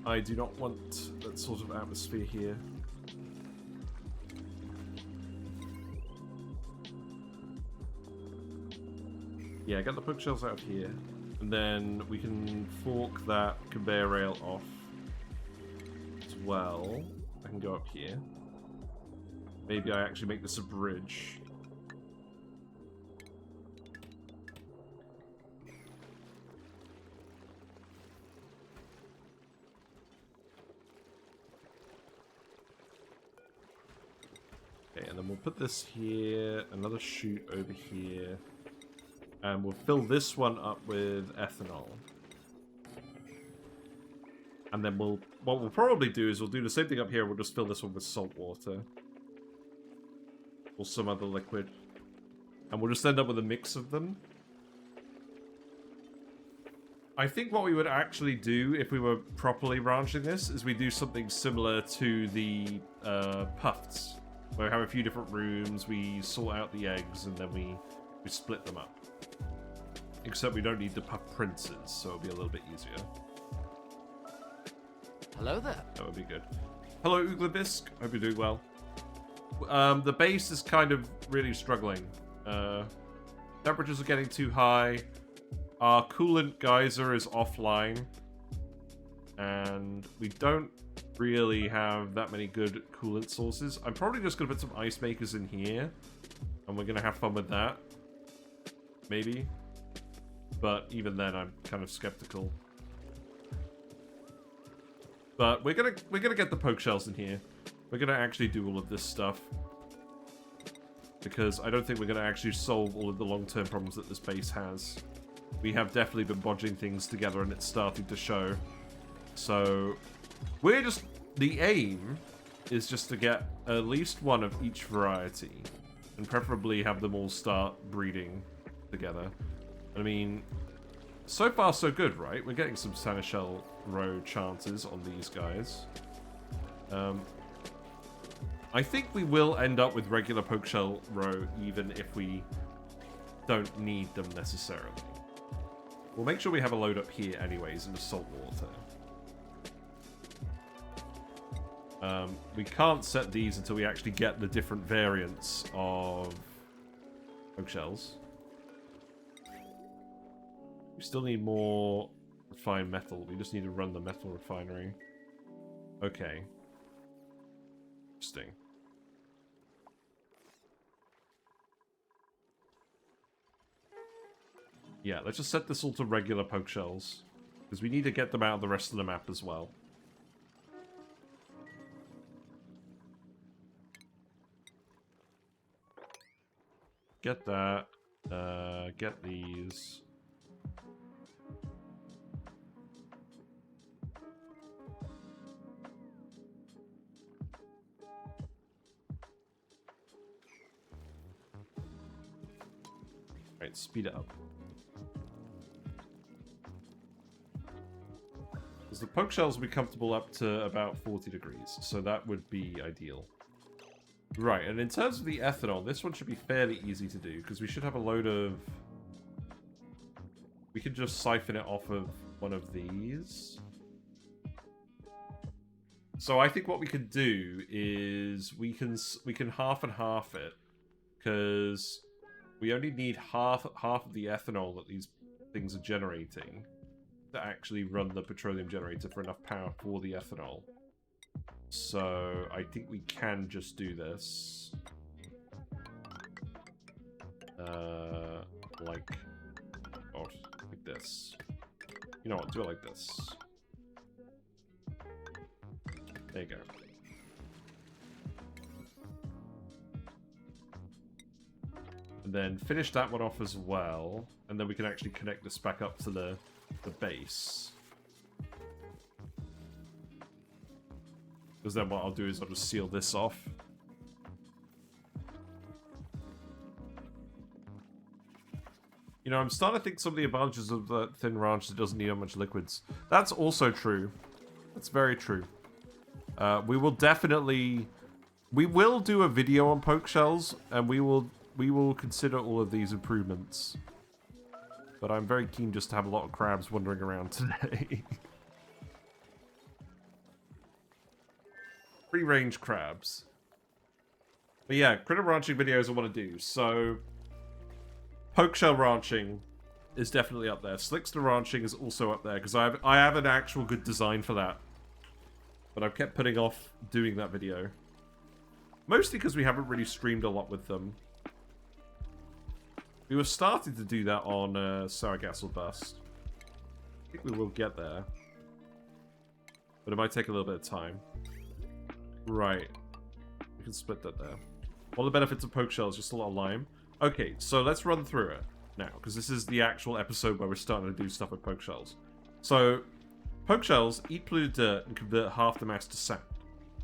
I do not want that sort of atmosphere here. Yeah, get the Pokeshells out of here. And then we can fork that conveyor rail off as well. I can go up here. Maybe I actually make this a bridge. Okay, and then we'll put this here, another chute over here. And we'll fill this one up with ethanol. And then what we'll probably do is we'll do the same thing up here. We'll just fill this one with salt water. Or some other liquid. And we'll just end up with a mix of them. I think what we would actually do if we were properly ranching this is we do something similar to the puffs. Where we have a few different rooms, we sort out the eggs, and then we split them up. Except we don't need the puff princes, so it'll be a little bit easier. Hello there. That would be good. Hello, Uglabisk. Hope you're doing well. The base is kind of really struggling. Temperatures are getting too high. Our coolant geyser is offline. And we don't really have that many good coolant sources. I'm probably just going to put some ice makers in here. And we're going to have fun with that. maybe. But even then, I'm kind of skeptical. But we're gonna get the Pokeshells in here. We're gonna actually do all of this stuff. Because I don't think we're gonna actually solve all of the long-term problems that this base has. We have definitely been bodging things together and it's starting to show. So, we're just... The aim is just to get at least one of each variety. And preferably have them all start breeding together. I mean, so far so good, right? We're getting some Sanishell row chances on these guys. I think we will end up with regular Pokeshell row even if we don't need them necessarily. We'll make sure we have a load up here anyways in the salt water. We can't set these until we actually get the different variants of Pokeshells. We still need more refined metal. We just need to run the metal refinery. Okay. Interesting. Yeah, let's just set this all to regular Pokeshells. Because we need to get them out of the rest of the map as well. Get that. Get these. Alright, speed it up. Because the Pokeshells will be comfortable up to about 40 degrees, so that would be ideal. Right, and in terms of the ethanol, this one should be fairly easy to do, because we should have a load of... We can just siphon it off of one of these. So I think what we can do is we can half and half it, because we only need half of the ethanol that these things are generating to actually run the petroleum generator for enough power for the ethanol. So I think we can just do this. Like this. You know what, do it like this. There you go. And then finish that one off as well. And then we can actually connect this back up to the base. Because then what I'll do is I'll just seal this off. You know, I'm starting to think some of the advantages of the thin ranch that doesn't need that much liquids. That's also true. That's very true. We will definitely... We will do a video on Pokeshells, and we will consider all of these improvements. But I'm very keen just to have a lot of crabs wandering around today. Free-range crabs. But yeah, critter ranching videos I want to do. So, Pokeshell ranching is definitely up there. Slickster ranching is also up there, because I have an actual good design for that. But I've kept putting off doing that video. Mostly because we haven't really streamed a lot with them. We were starting to do that on Sargassel Bust. I think we will get there. But it might take a little bit of time. Right. We can split that there. One of the benefits of Pokeshells, just a lot of lime. Okay, so let's run through it now, because this is the actual episode where we're starting to do stuff with Pokeshells. So, Pokeshells eat polluted dirt and convert half the mass to sand.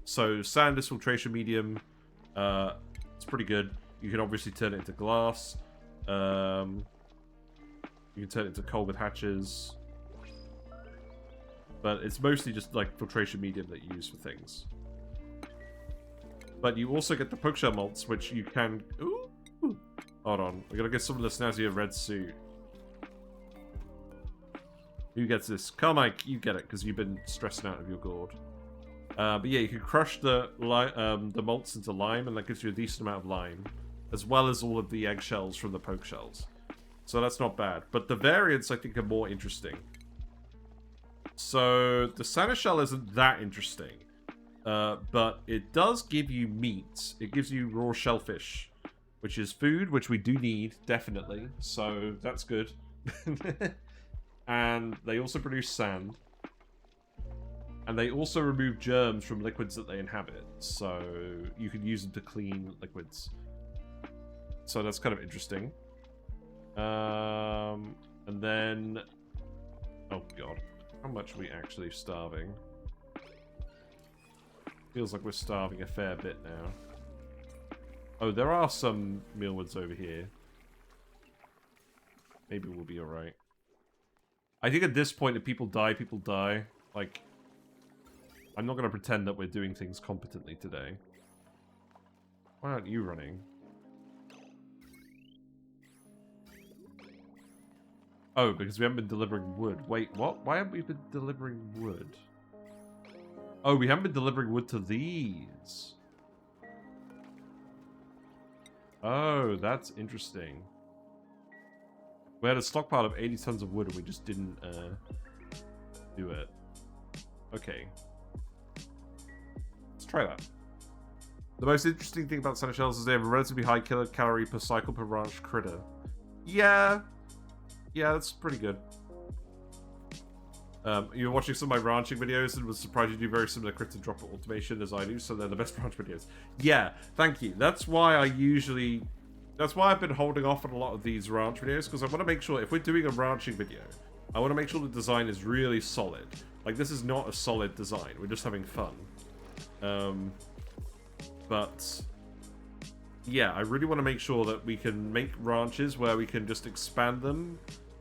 So, sand is filtration medium. It's pretty good. You can obviously turn it into glass. You can turn it into coal with hatches. But it's mostly just like filtration medium that you use for things. But you also get the Pokeshell malts, which you can... Ooh! Hold on. We're gonna get some of the snazzier red suit. Who gets this? Carmike, you get it, because you've been stressing out of your gourd. But yeah, you can crush the malts into lime, and that gives you a decent amount of lime. As well as all of the eggshells from the Pokeshells. So that's not bad. But the variants, I think, are more interesting. So, the Sanishell isn't that interesting. But it does give you meat. It gives you raw shellfish. which is food, which we do need, definitely. So that's good. And they also produce sand. And they also remove germs from liquids that they inhabit. So you can use them to clean liquids. So that's kind of interesting. And then... Oh, God. How much are we actually starving? Feels like we're starving a fair bit now. Oh, there are some mealwoods over here. Maybe we'll be alright. I think at this point, if people die, people die. Like, I'm not going to pretend that we're doing things competently today. Why aren't you running? Oh, because we haven't been delivering wood. Wait, what? Why haven't we been delivering wood? Oh, we haven't been delivering wood to these. Oh, that's interesting. We had a stockpile of 80 tons of wood and we just didn't do it. Okay. Let's try that. The most interesting thing about Pokeshells is they have a relatively high calorie per cycle per ranch critter. Yeah. Yeah, that's pretty good. You were watching some of my ranching videos and was surprised you do very similar critter dropper automation as I do, so they're the best ranch videos. Yeah, thank you. That's why I've been holding off on a lot of these ranch videos, because I want to make sure, if we're doing a ranching video, I want to make sure the design is really solid. Like, this is not a solid design, we're just having fun. But yeah, I really want to make sure that we can make ranches where we can just expand them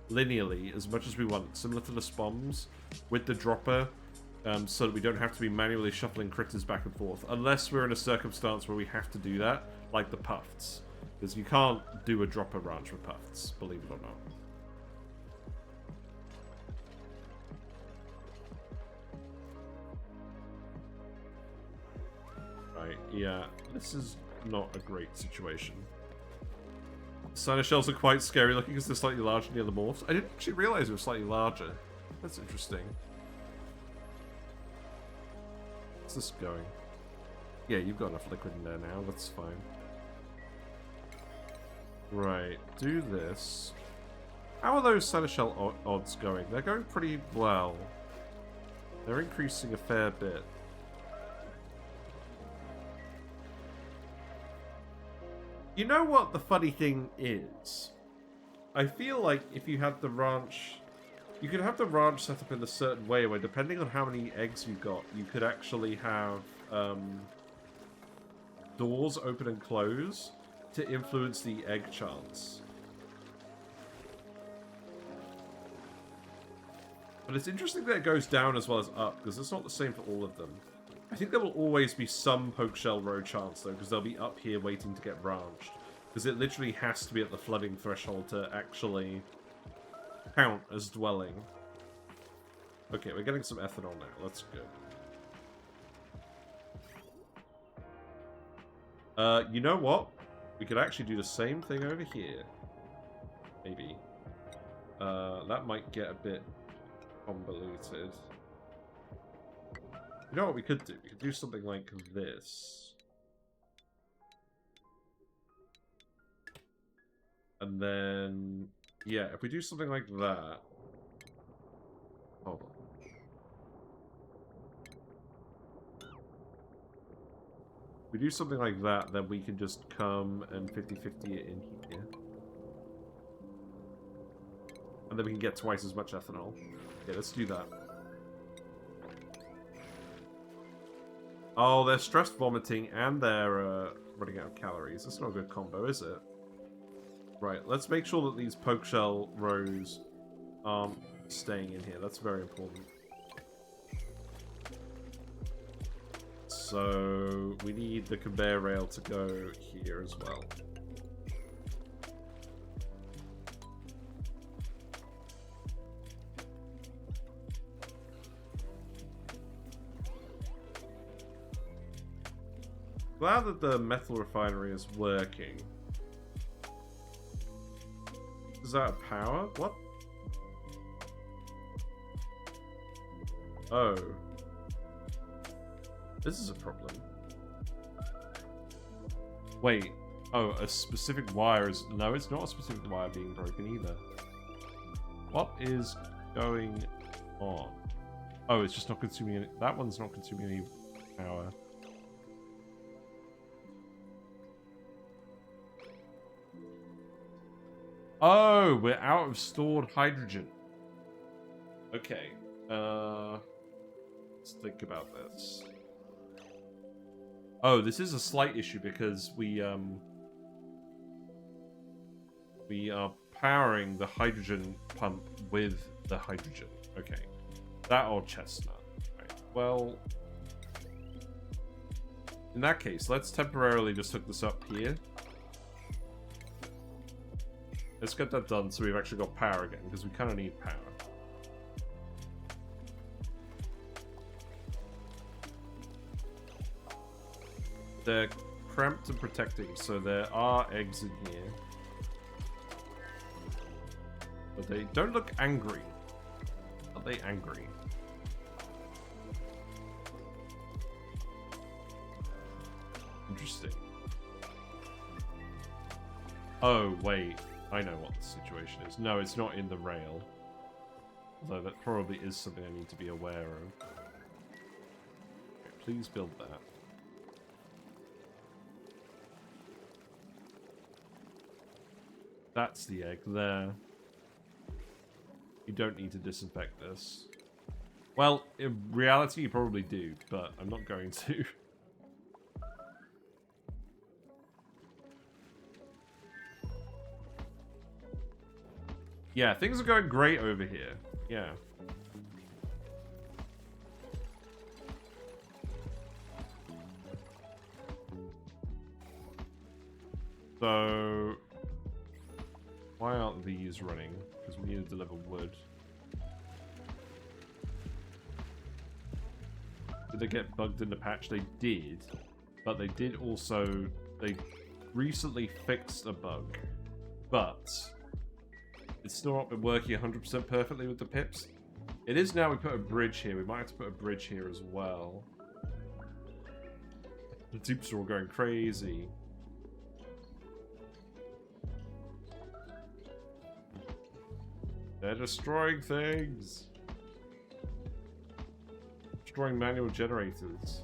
linearly as much as we want, similar to the spoms with the dropper, so that we don't have to be manually shuffling critters back and forth, unless we're in a circumstance where we have to do that, like the puffs, because you can't do a dropper ranch with puffs, believe it or not. Right, yeah, this is not a great situation. Pokeshells are quite scary looking because they're slightly larger near the morphs. I didn't actually realize they were slightly larger. That's interesting. What's this going? Yeah, you've got enough liquid in there now. That's fine. Right, do this. How are those Pokeshell odds going? They're going pretty well. They're increasing a fair bit. You know what the funny thing is? I feel like if you had the ranch... You could have the ranch set up in a certain way where, depending on how many eggs you got, you could actually have doors open and close to influence the egg chance. But it's interesting that it goes down as well as up, because it's not the same for all of them. I think there will always be some Pokeshell row chance, though, because they'll be up here waiting to get branched. Because it literally has to be at the flooding threshold to actually count as dwelling. Okay, we're getting some ethanol now. That's good. You know what? We could actually do the same thing over here. Maybe. That might get a bit convoluted. You know what we could do? We could do something like this. And then... yeah, if we do something like that... Hold on. If we do something like that, then we can just come and 50-50 it in here. And then we can get twice as much ethanol. Okay, let's do that. Oh, they're stress vomiting and they're running out of calories. That's not a good combo, is it? Right, let's make sure that these Pokeshell rows aren't staying in here. That's very important. So, we need the conveyor rail to go here as well. Glad that the metal refinery is working. Is that a power? What? Oh. This is a problem. Wait. Oh, a specific wire is... No, it's not a specific wire being broken either. What is going on? Oh, it's just not consuming any... That one's not consuming any power. Oh, we're out of stored hydrogen. Okay. Let's think about this. Oh, this is a slight issue because we are powering the hydrogen pump with the hydrogen. Okay. That old chestnut. Right. Well, in that case, let's temporarily just hook this up here. Let's get that done so we've actually got power again, because we kind of need power. They're cramped and protecting, so there are eggs in here. But they don't look angry. Are they angry? Interesting. Oh, wait. I know what the situation is. No, it's not in the rail. Although that probably is something I need to be aware of. Okay, please build that. That's the egg there. You don't need to disinfect this. Well, in reality you probably do, but I'm not going to. Yeah, things are going great over here. Yeah. So... why aren't these running? Because we need to deliver wood. Did they get bugged in the patch? They did. But they did also... they recently fixed a bug. But... it's still not been working 100% perfectly with the pips. It is now. We put a bridge here. We might have to put a bridge here as well. The dupes are all going crazy. They're destroying things. Destroying manual generators.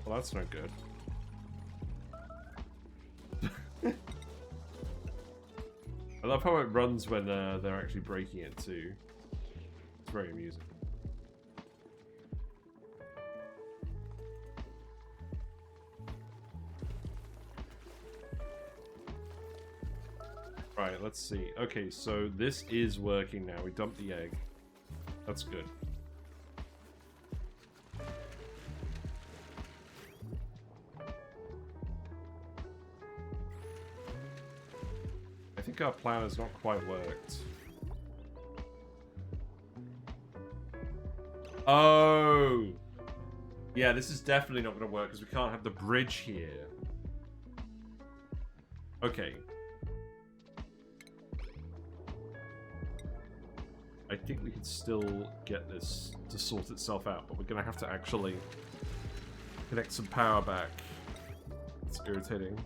Well, that's no good. I love how it runs when they're actually breaking it too. It's very amusing. Right, let's see. Okay, so this is working now. We dumped the egg. That's good. I think our plan has not quite worked. Oh! Yeah, this is definitely not going to work because we can't have the bridge here. Okay. I think we can still get this to sort itself out, but we're going to have to actually connect some power back. It's irritating.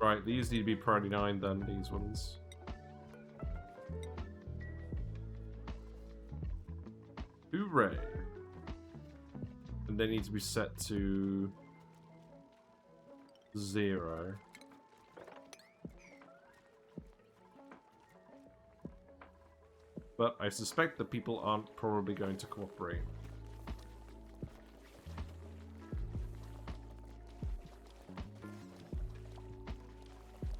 Right, these need to be priority 9 then, these ones. Hooray! And they need to be set to 0. But I suspect that people aren't probably going to cooperate.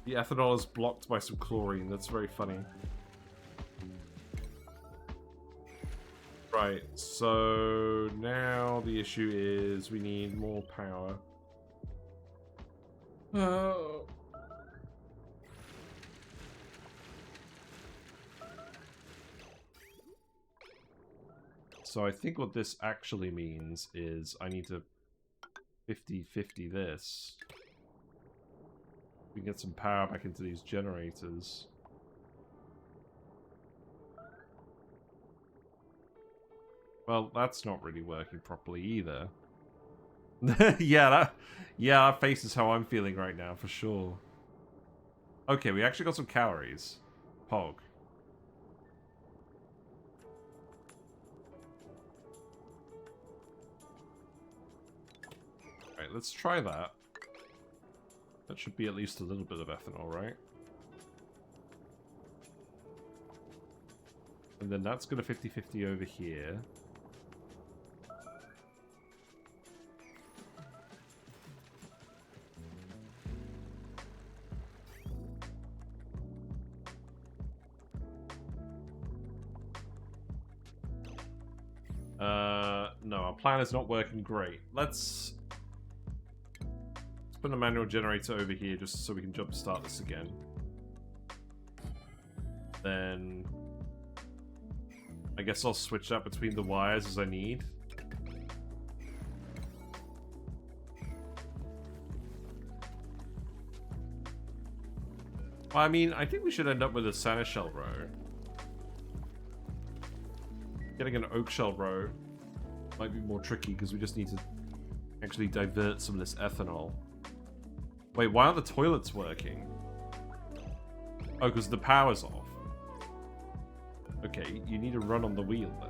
The ethanol is blocked by some chlorine. That's very funny. Right, so now the issue is we need more power. Oh. So I think what this actually means is I need to 50-50 this. We can get some power back into these generators. Well, that's not really working properly either. Yeah, that face is how I'm feeling right now, for sure. Okay, we actually got some calories. Pog. Alright, let's try that. That should be at least a little bit of ethanol, right? And then that's going to 50-50 over here. No, our plan is not working great. Let's put a manual generator over here just so we can jumpstart this again. Then I guess I'll switch that between the wires as I need. I mean, I think we should end up with a Sanishell row. Getting an oak shell row might be more tricky because we just need to actually divert some of this ethanol. Wait, why aren't the toilets working? Oh, because the power's off. Okay, you need to run on the wheel then.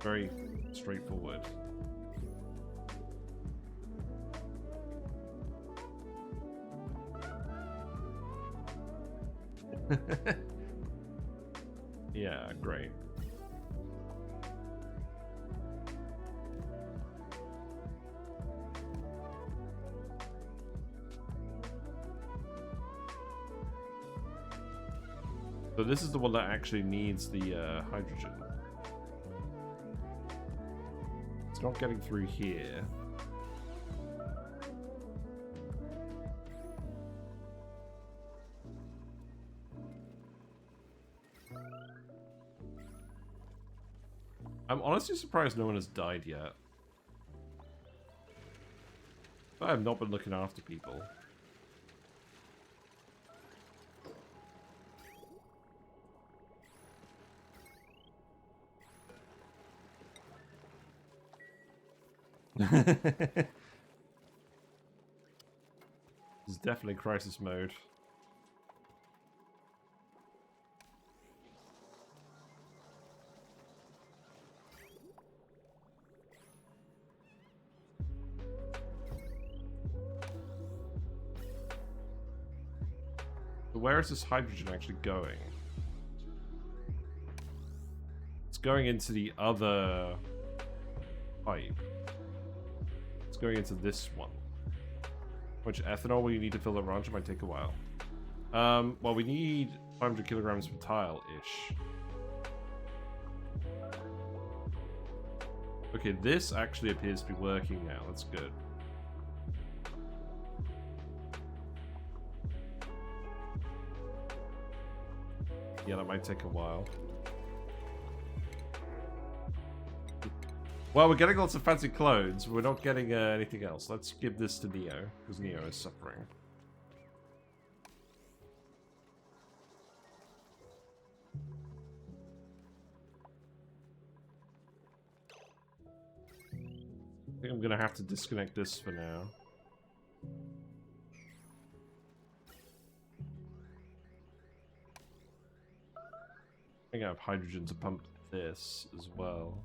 Very straightforward. Yeah, great. So this is the one that actually needs the hydrogen. It's not getting through here. I'm honestly surprised no one has died yet. But I've not been looking after people. This is definitely crisis mode. But where is this hydrogen actually going? It's going into the other pipe. It's going into this one. How much ethanol will you need to fill the ranch? It might take a while. Well, we need 500 kilograms per tile-ish. Okay, this actually appears to be working now. That's good. Yeah, that might take a while. Well, we're getting lots of fancy clothes. We're not getting anything else. Let's give this to Neo, because Neo is suffering. I think I'm going to have to disconnect this for now. I think I have hydrogen to pump this as well.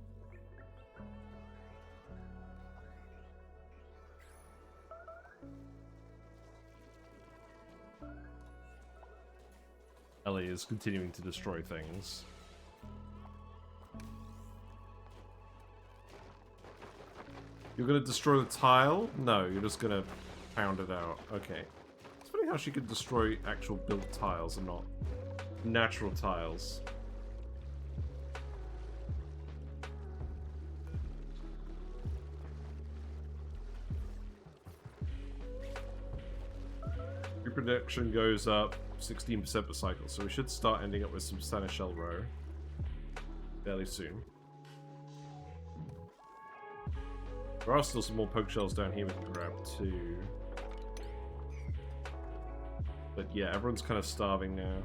Ellie is continuing to destroy things. You're gonna destroy the tile? No, you're just gonna pound it out. Okay. It's funny how she could destroy actual built tiles and not natural tiles. Reproduction goes up 16% per cycle, so we should start ending up with some Sanishell row fairly soon. There are still some more Pokeshells down here we can grab too. But yeah, everyone's kind of starving now.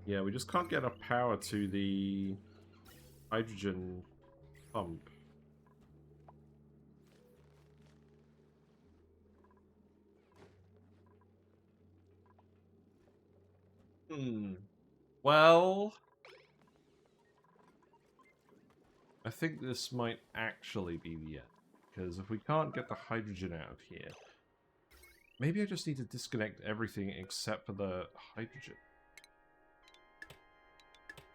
Yeah, we just can't get enough power to the hydrogen pump. Well, I think this might actually be the end. Because if we can't get the hydrogen out of here, maybe I just need to disconnect everything except for the hydrogen.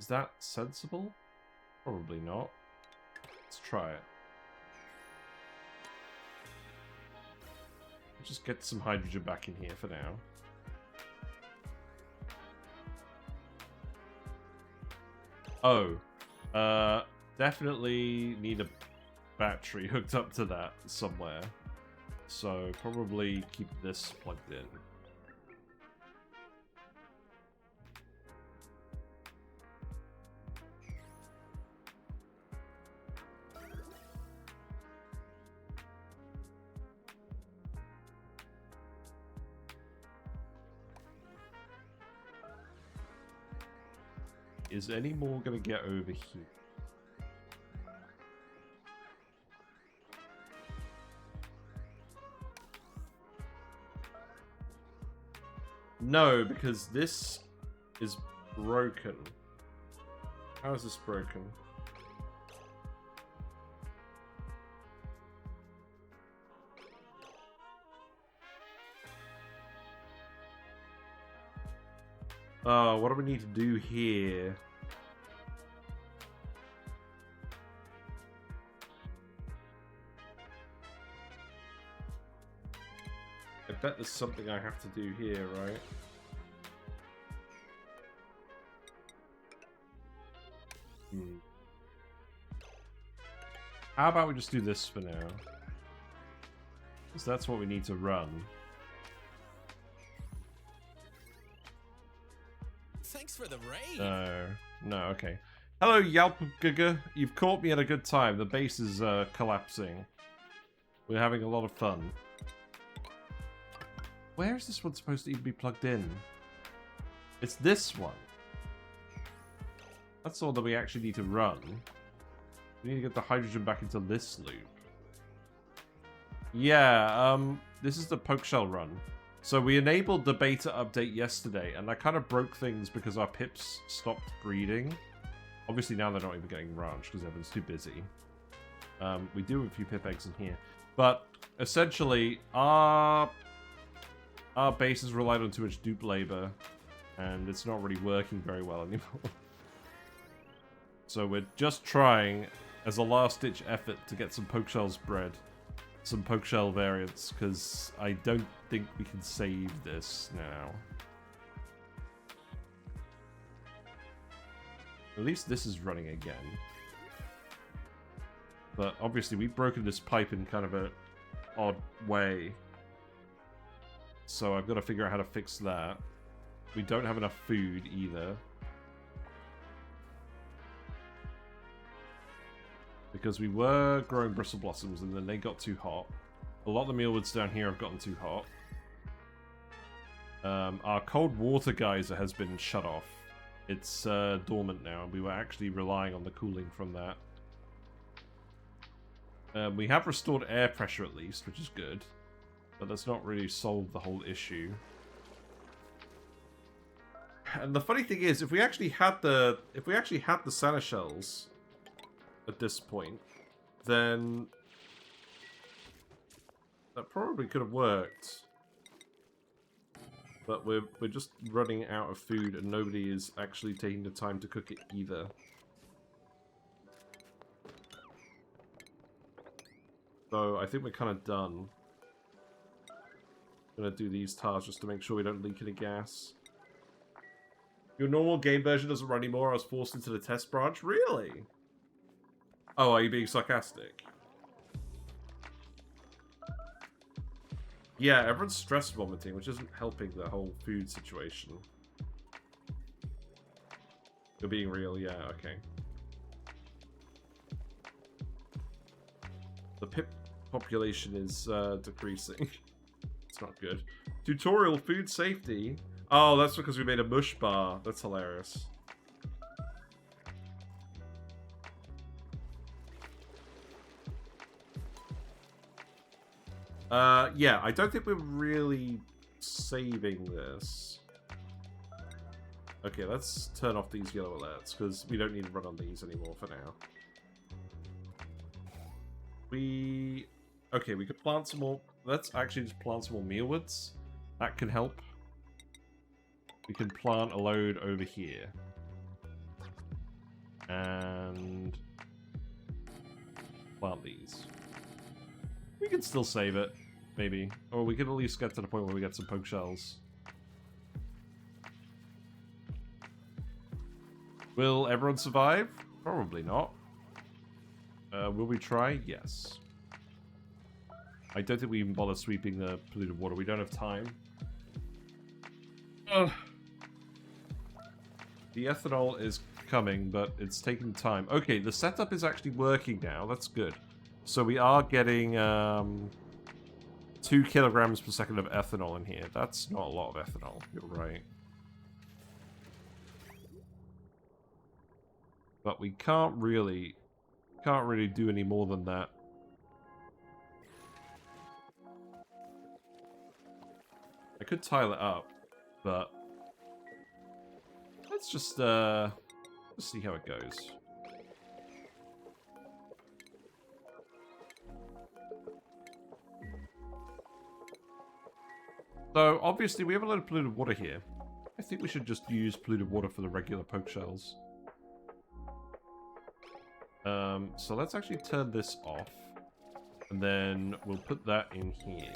Is that sensible? Probably not. Let's try it. Just get some hydrogen back in here for now. Oh, definitely need a battery hooked up to that somewhere. So probably keep this plugged in. Is any more gonna get over here? No, because this is broken. How is this broken? Oh, what do we need to do here? I bet there's something I have to do here, right? How about we just do this for now? Because that's what we need to run. Thanks for the raid. No, okay. Hello, Yalpguga. You've caught me at a good time. The base is collapsing. We're having a lot of fun. Where is this one supposed to even be plugged in? It's this one. That's all that we actually need to run. We need to get the hydrogen back into this loop. Yeah, this is the Pokeshell run. So we enabled the beta update yesterday, and that kind of broke things because our pips stopped breeding. Obviously now they're not even getting ranched because everyone's too busy. We do have a few pip eggs in here. But essentially, our base has relied on too much dupe labor, and it's not really working very well anymore. So we're just trying, as a last-ditch effort, to get some Pokeshells bred. Some Pokeshell variants, because I don't think we can save this now. At least this is running again. But obviously we've broken this pipe in kind of an odd way. So I've got to figure out how to fix that. We don't have enough food either. Because we were growing bristle blossoms and then they got too hot. A lot of the mealwoods down here have gotten too hot. Our cold water geyser has been shut off. It's dormant now, and we were actually relying on the cooling from that. We have restored air pressure at least, which is good. But that's not really solved the whole issue. And the funny thing is, if we actually had the Seneshells at this point, then that probably could have worked. But we're just running out of food, and nobody is actually taking the time to cook it either. So I think we're kind of done. I'm gonna do these tasks just to make sure we don't leak any gas. Your normal game version doesn't run anymore. I was forced into the test branch. Really? Oh, are you being sarcastic? Yeah, everyone's stress vomiting, which isn't helping the whole food situation. You're being real, yeah, okay. The pip population is decreasing. It's not good. Tutorial food safety. Oh, that's because we made a mush bar. That's hilarious. Yeah, I don't think we're really saving this. Okay, let's turn off these yellow alerts, because we don't need to run on these anymore for now. Okay, we could plant some more... Let's actually just plant some more mealwoods. That can help. We can plant a load over here. And... plant these. We can still save it, maybe. Or we could at least get to the point where we get some Pokeshells. Will everyone survive? Probably not. Will we try? Yes. I don't think we even bother sweeping the polluted water. We don't have time. The ethanol is coming, but it's taking time. Okay, the setup is actually working now. That's good. So we are getting 2 kilograms per second of ethanol in here. That's not a lot of ethanol. You're right. But we can't really do any more than that. I could tile it up, but let's just see how it goes. So obviously we have a lot of polluted water here. I think we should just use polluted water for the regular Pokeshells. So let's actually turn this off, and then we'll put that in here.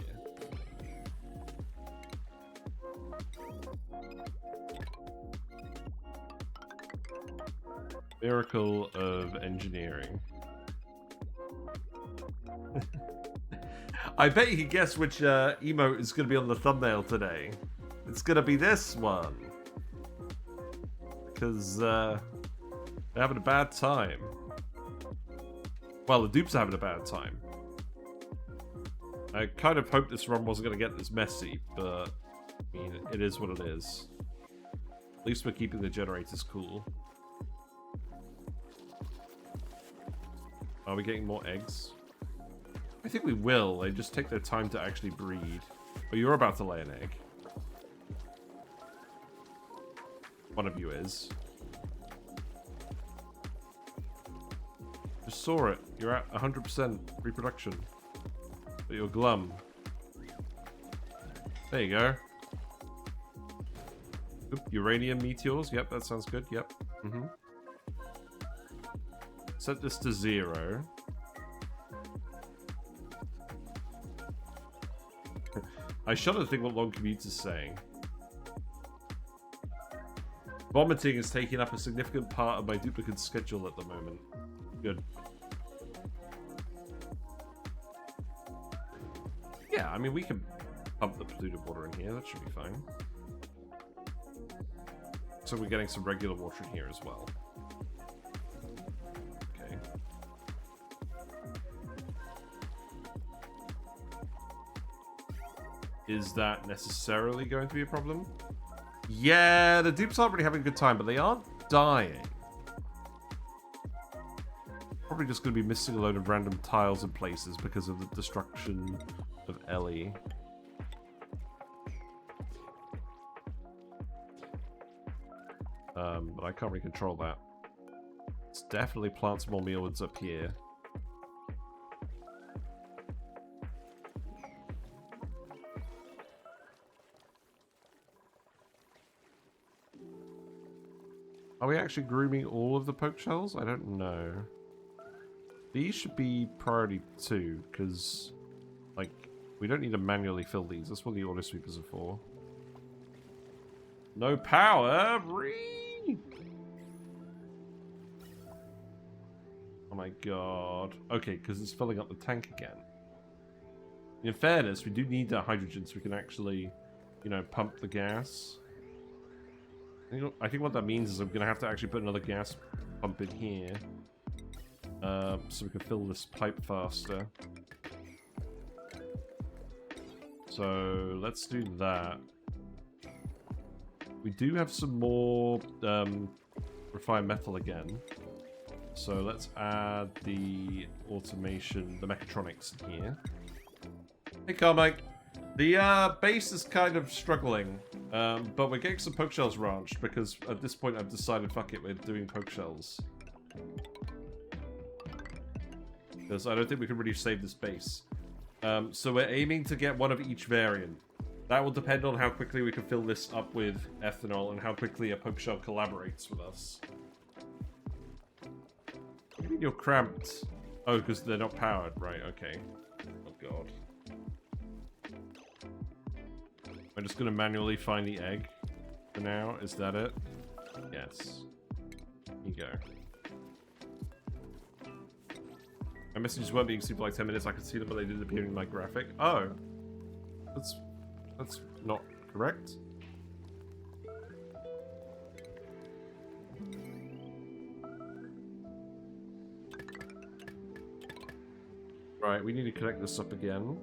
Miracle of engineering. I bet you can guess which emote is going to be on the thumbnail today. It's going to be this one. Because they're having a bad time. Well, the dupes are having a bad time. I kind of hoped this run wasn't going to get this messy, but I mean, it is what it is. At least we're keeping the generators cool. Are we getting more eggs? I think we will. They just take their time to actually breed. Oh, you're about to lay an egg. One of you is. Just saw it. You're at 100% reproduction. But you're glum. There you go. Oop, uranium meteors. Yep, that sounds good. Yep. Set this to 0. I shudder to think what long commute is saying. Vomiting is taking up a significant part of my duplicate schedule at the moment. Good. Yeah, I mean, we can pump the polluted water in here. That should be fine. So we're getting some regular water in here as well. Okay. Is that necessarily going to be a problem? Yeah, the dupes aren't really having a good time, but they aren't dying. Probably just going to be missing a load of random tiles and places because of the destruction of Ellie. But I can't really control that. Let's definitely plant some more mealwoods up here. Are we actually grooming all of the Pokeshells? I don't know. These should be priority 2, because, like, we don't need to manually fill these. That's what the auto sweepers are for. No power! Bree! Oh my god. Okay, because it's filling up the tank again. In fairness, we do need that hydrogen so we can actually, you know, pump the gas. I think what that means is I'm going to have to actually put another gas pump in here. So we can fill this pipe faster. So let's do that. We do have some more refined metal again. So let's add the automation, the mechatronics in here. Hey Carmike. The base is kind of struggling, but we're getting some Pokeshells ranched because at this point I've decided, fuck it, we're doing Pokeshells. Because I don't think we can really save this base. So we're aiming to get one of each variant. That will depend on how quickly we can fill this up with ethanol and how quickly a Pokeshell collaborates with us. What do you mean you're cramped? Oh, because they're not powered. Right, okay. Oh god. I'm just going to manually find the egg for now. Is that it? Yes. Here you go. My messages weren't being seen for like 10 minutes. I could see them, but they didn't appear in my graphic. Oh. That's not correct. Right, we need to connect this up again.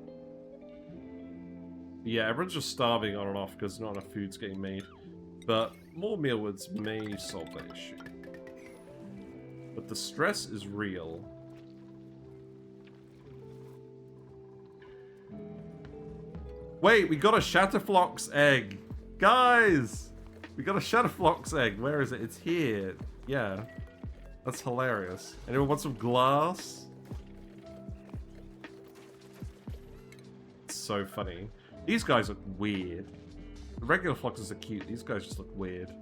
Yeah, everyone's just starving on and off because not enough food's getting made. But more Mealwoods may solve that issue. But the stress is real. Wait, we got a Shatterflock's egg. Guys! We got a Shatterflock's egg. Where is it? It's here. Yeah. That's hilarious. Anyone want some glass? It's so funny. These guys look weird. The regular Floxes are cute. These guys just look weird.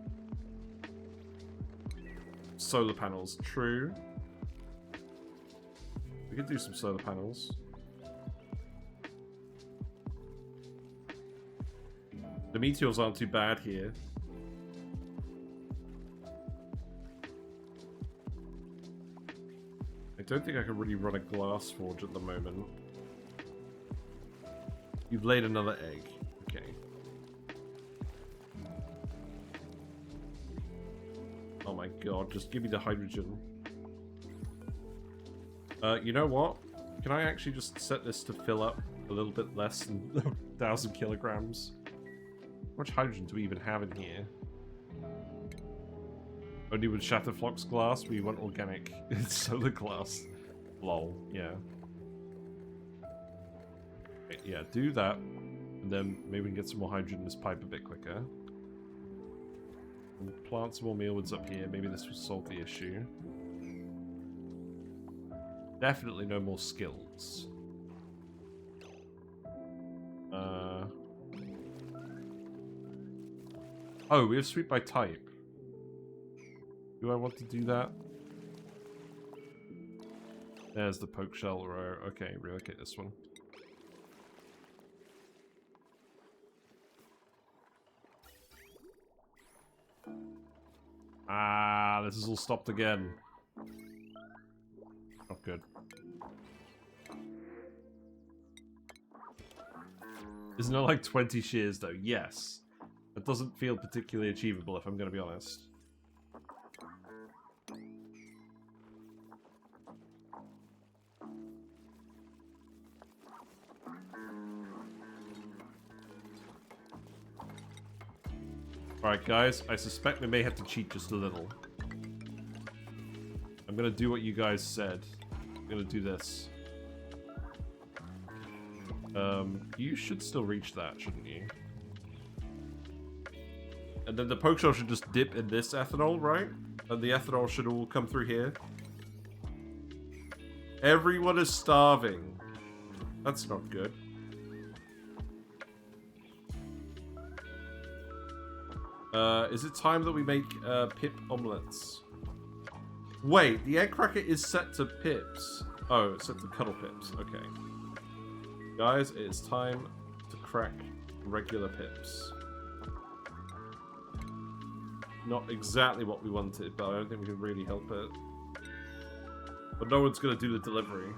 Solar panels. True. We could do some solar panels. The meteors aren't too bad here. I don't think I can really run a glass forge at the moment. You've laid another egg. Okay. Oh my god, just give me the hydrogen. You know what? Can I actually just set this to fill up a little bit less than 1,000 kilograms? How much hydrogen do we even have in here? Only with Shatterflock's glass, we want organic solar glass. Lol, yeah. Okay, yeah, do that. And then maybe we can get some more hydrogen in this pipe a bit quicker. We'll plant some more Mealwoods up here. Maybe this will solve the issue. Definitely no more skills. Oh, we have sweep by type. Do I want to do that? There's the Pokeshell row. Okay, relocate this one. Ah, this is all stopped again. Not good. Isn't it like 20 shears though? Yes. That doesn't feel particularly achievable if I'm going to be honest. Alright guys, I suspect we may have to cheat just a little. I'm going to do what you guys said. I'm going to do this. You should still reach that, shouldn't you? And then the Pokeshell should just dip in this ethanol, right? And the ethanol should all come through here. Everyone is starving. That's not good. Is it time that we make pip omelets? Wait, the egg cracker is set to pips. Oh, it's set to cuddle pips. Okay. Guys, it is time to crack regular pips. Not exactly what we wanted, but I don't think we can really help it. But no one's going to do the delivery.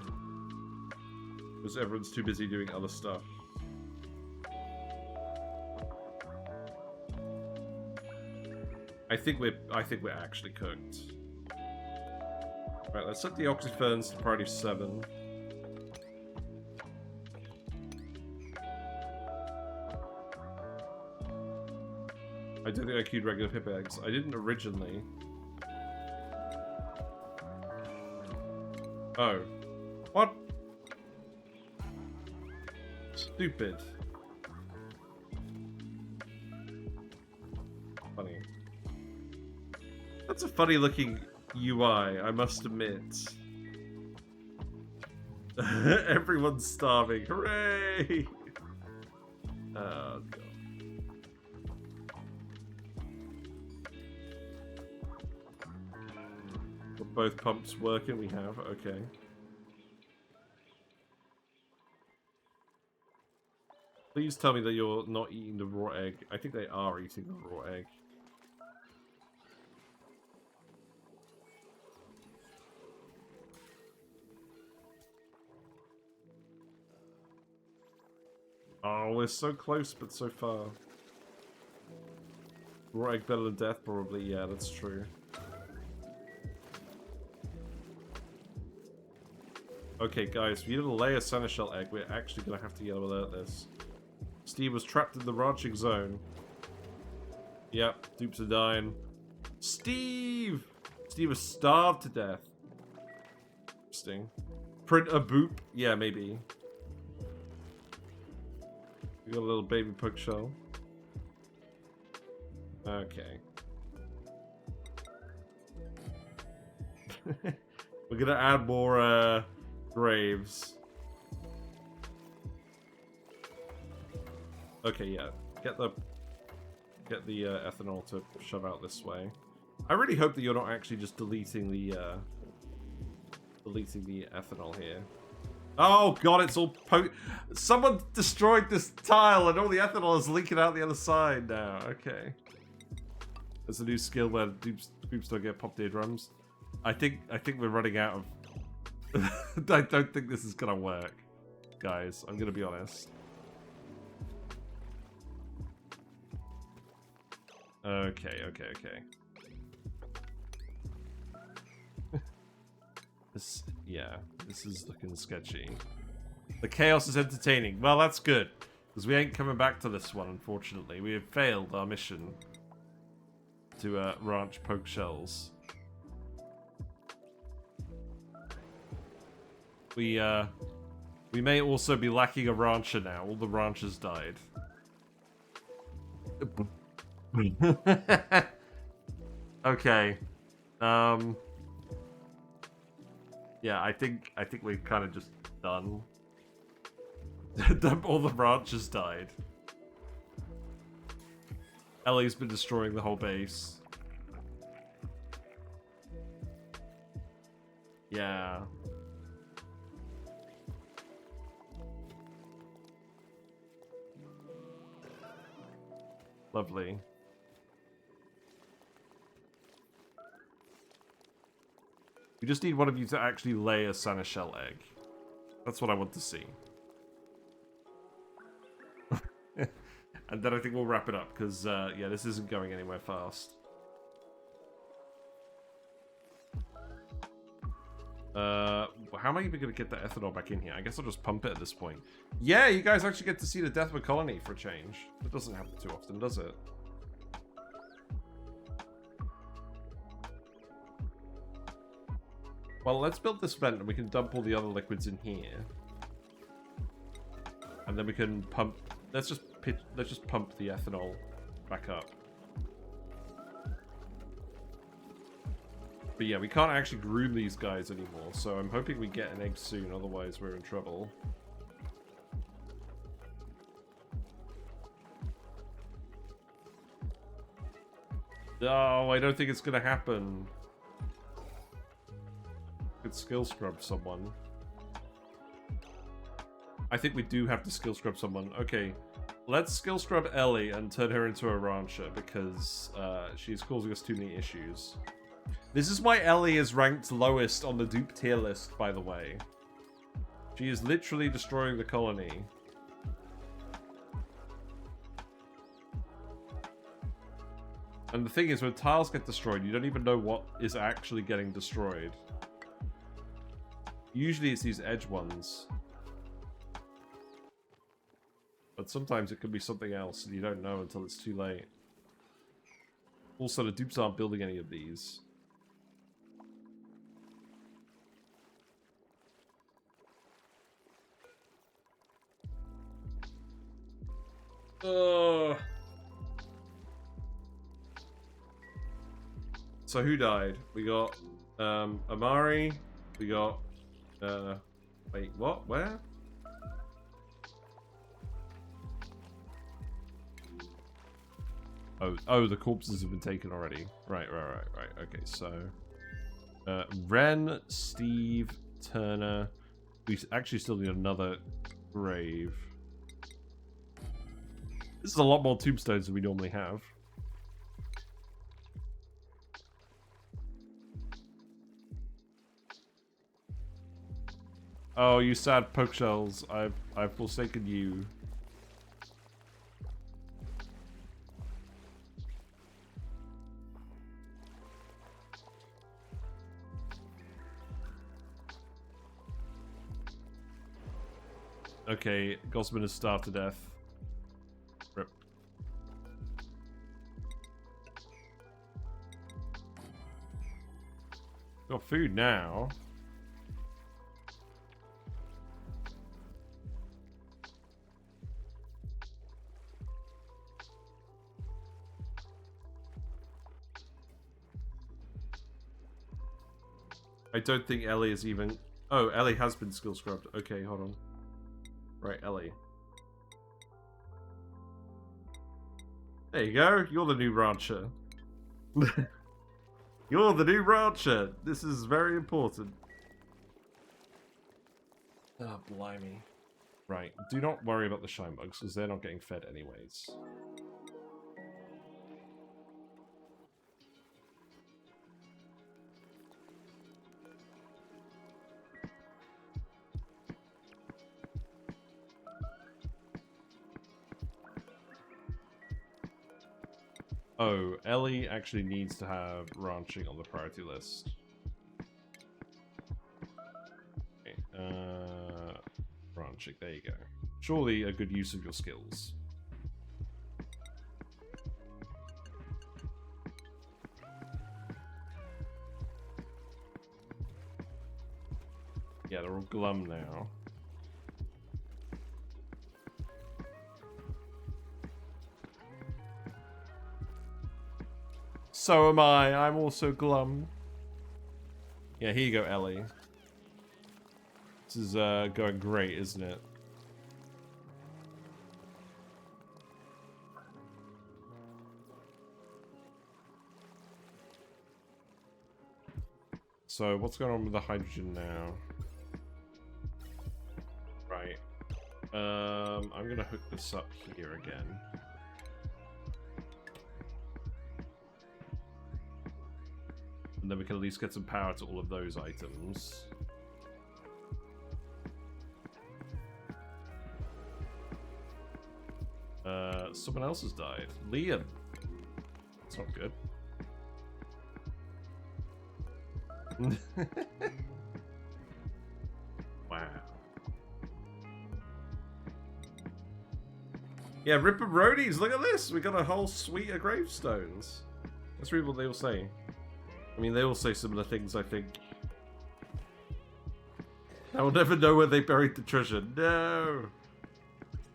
Because everyone's too busy doing other stuff. I think we're actually cooked. Right, let's set the oxyferns to priority 7. I don't think I queued regular pip eggs. I didn't originally. Oh. What? Stupid. Funny. That's a funny looking UI, I must admit. Everyone's starving. Hooray! Oh, God. Both pumps working, we have, okay. Please tell me that you're not eating the raw egg. I think they are eating the raw egg. Oh, we're so close, but so far. Raw egg better than death, probably. Yeah, that's true. Okay, guys, if you didn't lay a seneschal egg, we're actually going to have to yellow alert this. Steve was trapped in the ranching zone. Yep, dupes are dying. Steve! Steve was starved to death. Interesting. Print a boop? Yeah, maybe. We got a little baby Pokeshell. Okay. We're gonna add more graves. Okay, yeah. Get the ethanol to shove out this way. I really hope that you're not actually just deleting the ethanol here. Oh god, it's all someone destroyed this tile and all the ethanol is leaking out the other side now. Okay. There's a new skill where dupes don't get popped eardrums. I think we're running out of I don't think this is gonna work. Guys, I'm gonna be honest. Okay. This is looking sketchy. The chaos is entertaining. Well, that's good. Because we ain't coming back to this one, unfortunately. We have failed our mission to ranch Pokeshells. We may also be lacking a rancher now. All the ranchers died. Okay. Yeah, I think we're kind of just done. All the ranchers died. Ellie's been destroying the whole base. Yeah. Lovely. We just need one of you to actually lay a seneschal egg. That's what I want to see. And then I think we'll wrap it up, because, yeah, this isn't going anywhere fast. How am I even going to get the ethanol back in here? I guess I'll just pump it at this point. Yeah, you guys actually get to see the death of a colony for a change. It doesn't happen too often, does it? Well, let's build this vent and we can dump all the other liquids in here. And then we can pump... Let's just pump the ethanol back up. But yeah, we can't actually groom these guys anymore, so I'm hoping we get an egg soon, otherwise we're in trouble. No, I don't think it's gonna happen. Could skill scrub someone. I think we do have to skill scrub someone. Okay, let's skill scrub Ellie and turn her into a rancher because she's causing us too many issues. This is why Ellie is ranked lowest on the dupe tier list, by the way. She is literally destroying the colony. And the thing is, when tiles get destroyed, you don't even know what is actually getting destroyed. Usually it's these edge ones. But sometimes it could be something else, and you don't know until it's too late. Also, the dupes aren't building any of these. Ugh. So who died? We got Amari. We got wait, what? Where? Oh, the corpses have been taken already. Right. Okay, so Ren, Steve, Turner. We actually still need another grave. This is a lot more tombstones than we normally have. Oh, you sad Pokeshells. I've forsaken you. Okay, Gosman is starved to death. Rip. Got food now. I don't think Ellie is even... Oh, Ellie has been skill scrubbed. Okay, hold on. Right, Ellie. There you go. You're the new rancher. You're the new rancher. This is very important. Oh, blimey. Right, do not worry about the shine bugs, because they're not getting fed anyways. Oh, Ellie actually needs to have ranching on the priority list. Okay, ranching, there you go. Surely a good use of your skills. Yeah, they're all glum now. So am I. I'm also glum. Yeah, here you go, Ellie. This is going great, isn't it? So, what's going on with the hydrogen now? Right. I'm gonna hook this up here again. And then we can at least get some power to all of those items. Someone else has died. Liam. That's not good. Wow. Yeah, Ripper Roadies, look at this! We got a whole suite of gravestones. Let's read what they all say. I mean, they all say similar things, I think. I will never know where they buried the treasure. No!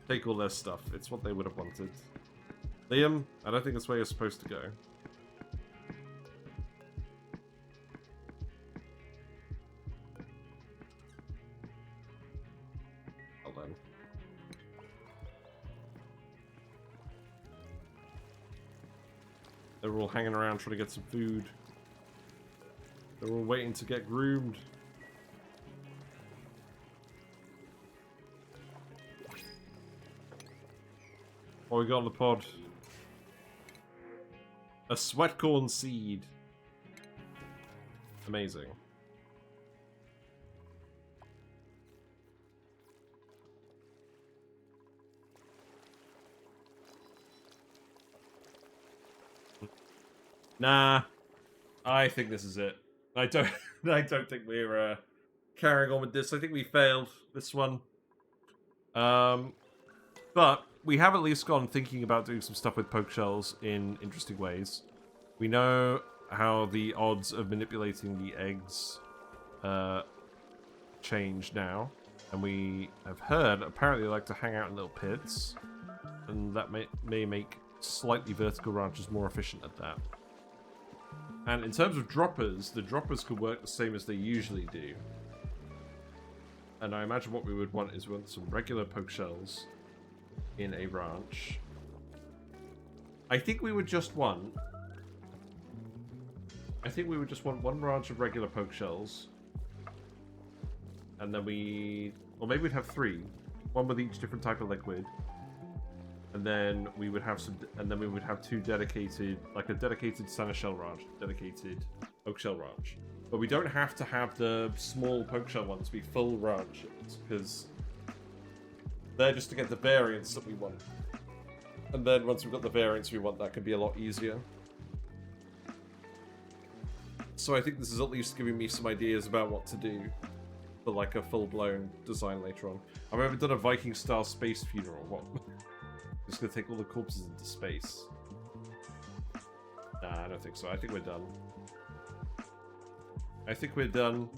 Take all their stuff. It's what they would have wanted. Liam, I don't think that's where you're supposed to go. Hold on. They were all hanging around trying to get some food. They were all waiting to get groomed. What we got on the pod? A sweatcorn seed. Amazing. Nah, I think this is it. I don't. I don't think we're carrying on with this. I think we failed this one. But we have at least gone thinking about doing some stuff with Pokeshells in interesting ways. We know how the odds of manipulating the eggs change now. And we have heard, apparently they like to hang out in little pits. And that may make slightly vertical ranches more efficient at that. And in terms of droppers, the droppers could work the same as they usually do. And I imagine what we would want is we want some regular Pokeshells in a ranch. I think we would just want... one ranch of regular Pokeshells. And then or maybe we'd have 3. One with each different type of liquid. And then we would have 2 dedicated, like a dedicated Shell ranch, dedicated Pokeshell ranch. But we don't have to have the small Pokeshell ones be full ranches, because they're just to get the variants that we want. And then once we've got the variants we want, that can be a lot easier. So I think this is at least giving me some ideas about what to do for like a full-blown design later on. I've never done a Viking-style space funeral. What? Just gonna take all the corpses into space. Nah, I don't think so. I think we're done.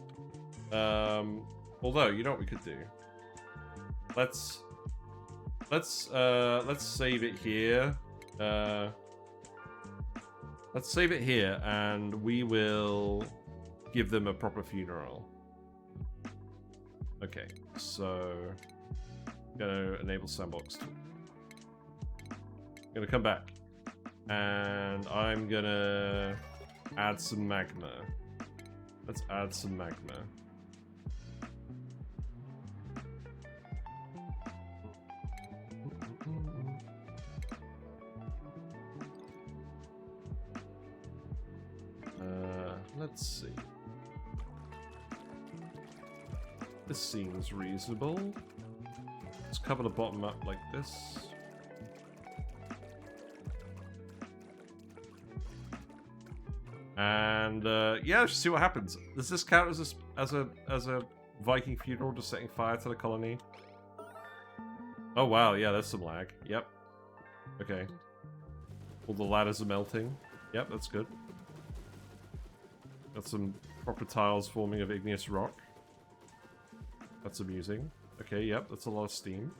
Although, you know what we could do? Let's save it here. Let's save it here, and we will give them a proper funeral. Okay, so I'm gonna enable sandbox tool. I'm gonna come back, and I'm gonna add some magma. Let's add some magma. Let's see. This seems reasonable. Let's cover the bottom up like this. And yeah, let's see what happens. Does this count as a Viking funeral, just setting fire to the colony? Oh wow, yeah, there's some lag. Yep. Okay. All the ladders are melting. Yep, that's good. Got some proper tiles forming of igneous rock. That's amusing. Okay, yep, that's a lot of steam.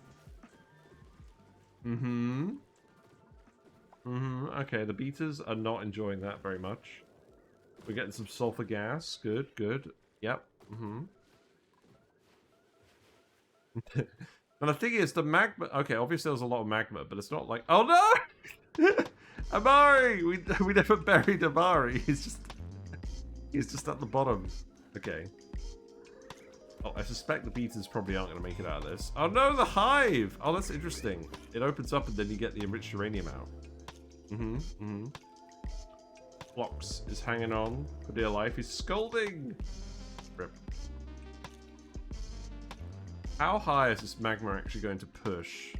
Okay, the beaters are not enjoying that very much. We're getting some sulfur gas. Good, good. Yep. And the thing is, the magma... Okay, obviously there's a lot of magma, but it's not like... Oh no! Amari! We never buried Amari. He's just at the bottom. Okay. Oh, I suspect the beaters probably aren't going to make it out of this. Oh no, the hive! Oh, that's interesting. It opens up and then you get the enriched uranium out. Phlox is hanging on for dear life. He's scolding! Rip. How high is this magma actually going to push?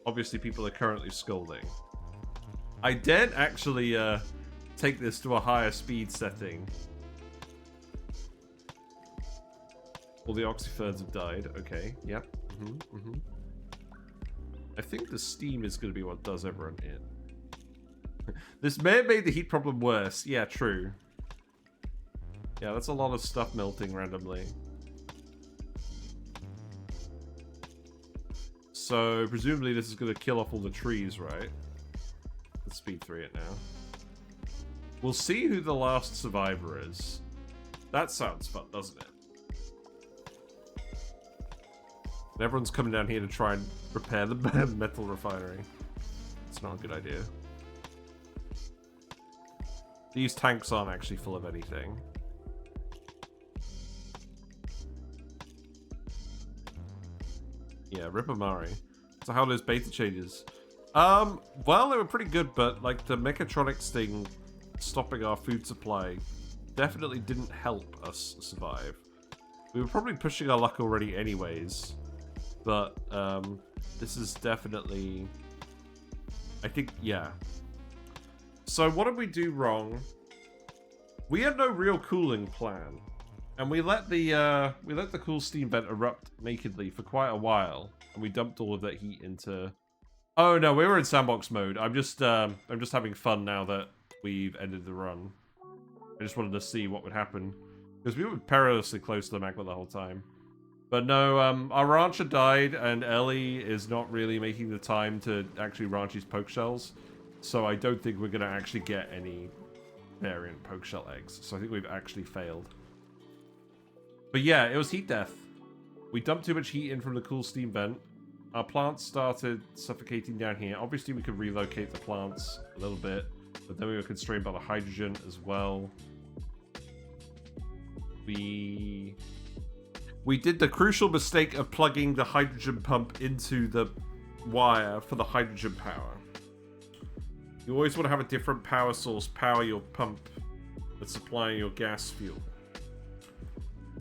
Obviously, people are currently scolding. I daren't actually take this to a higher speed setting. All the oxyferns have died. Okay, yep. I think the steam is going to be what does everyone in. This may have made the heat problem worse. Yeah, true. Yeah, that's a lot of stuff melting randomly. So, presumably this is going to kill off all the trees, right? Let's speed 3 it now. We'll see who the last survivor is. That sounds fun, doesn't it? And everyone's coming down here to try and repair the metal refinery. It's not a good idea. These tanks aren't actually full of anything. Yeah, rip Amari. So how are those beta changes? Well, they were pretty good, but like the mechatronics thing stopping our food supply definitely didn't help us survive. We were probably pushing our luck already anyways, but this is definitely... I think, yeah. So what did we do wrong? We had no real cooling plan. And we let the cool steam vent erupt nakedly for quite a while. And we dumped all of that heat into... Oh no, we were in sandbox mode. I'm just having fun now that we've ended the run. I just wanted to see what would happen. Because we were perilously close to the magma the whole time. But no, our rancher died, and Ellie is not really making the time to actually ranch his Pokeshells. So I don't think we're going to actually get any variant Pokeshell eggs. So I think we've actually failed. But yeah, it was heat death. We dumped too much heat in from the cool steam vent. Our plants started suffocating down here. Obviously, we could relocate the plants a little bit, but then we were constrained by the hydrogen as well. We did the crucial mistake of plugging the hydrogen pump into the wire for the hydrogen power. You always want to have a different power source power your pump that's supplying your gas fuel.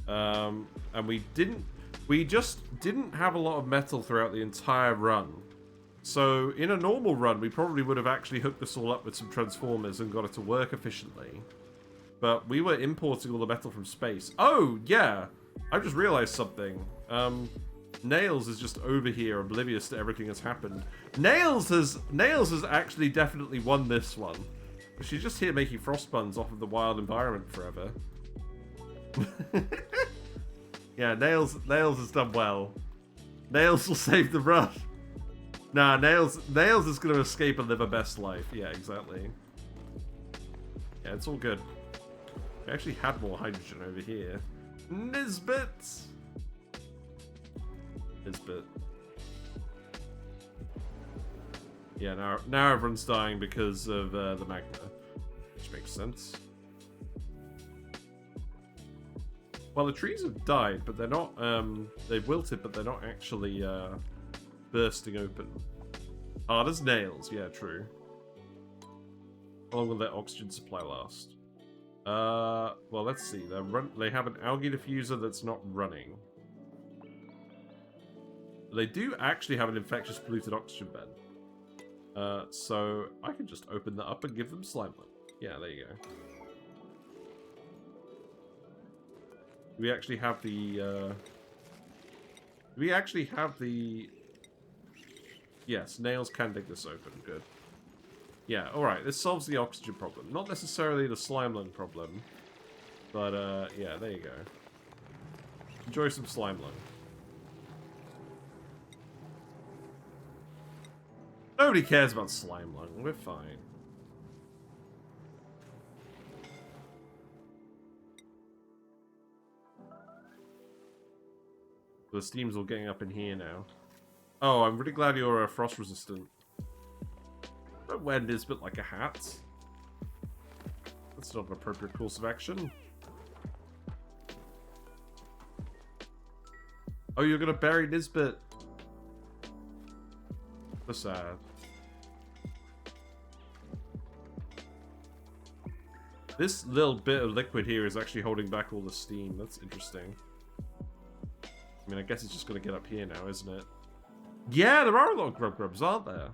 And we just didn't have a lot of metal throughout the entire run. So in a normal run, we probably would have actually hooked this all up with some transformers and got it to work efficiently. But we were importing all the metal from space. Oh, yeah! I just realized something. Nails is just over here, oblivious to everything that's happened. Nails has actually definitely won this one. But she's just here making frost buns off of the wild environment forever. Yeah, Nails has done well. Nails will save the run. Nah, Nails is going to escape and live a best life. Yeah, exactly. Yeah, it's all good. We actually had more hydrogen over here. Nisbet! Yeah, now everyone's dying because of the magma. Which makes sense. Well, the trees have died, but they're not, they've wilted, but they're not actually, bursting open. Hard as nails, yeah, true. How long will their oxygen supply last? Well, let's see. They have an algae diffuser that's not running. They do actually have an infectious polluted oxygen bed. So I can just open that up and give them slime. Yeah, there you go. Do we actually have the... Yes, Nails can dig this open. Good. Yeah, alright. This solves the oxygen problem. Not necessarily the slime lung problem. But, yeah, there you go. Enjoy some slime lung. Nobody cares about slime lung. We're fine. The steam's all getting up in here now. Oh, I'm really glad you're frost resistant. Don't wear Nisbet like a hat. That's not an appropriate course of action. Oh, you're gonna bury Nisbet. So sad. This little bit of liquid here is actually holding back all the steam. That's interesting. I mean, I guess it's just going to get up here now, isn't it? Yeah, there are a lot of grubs, aren't there?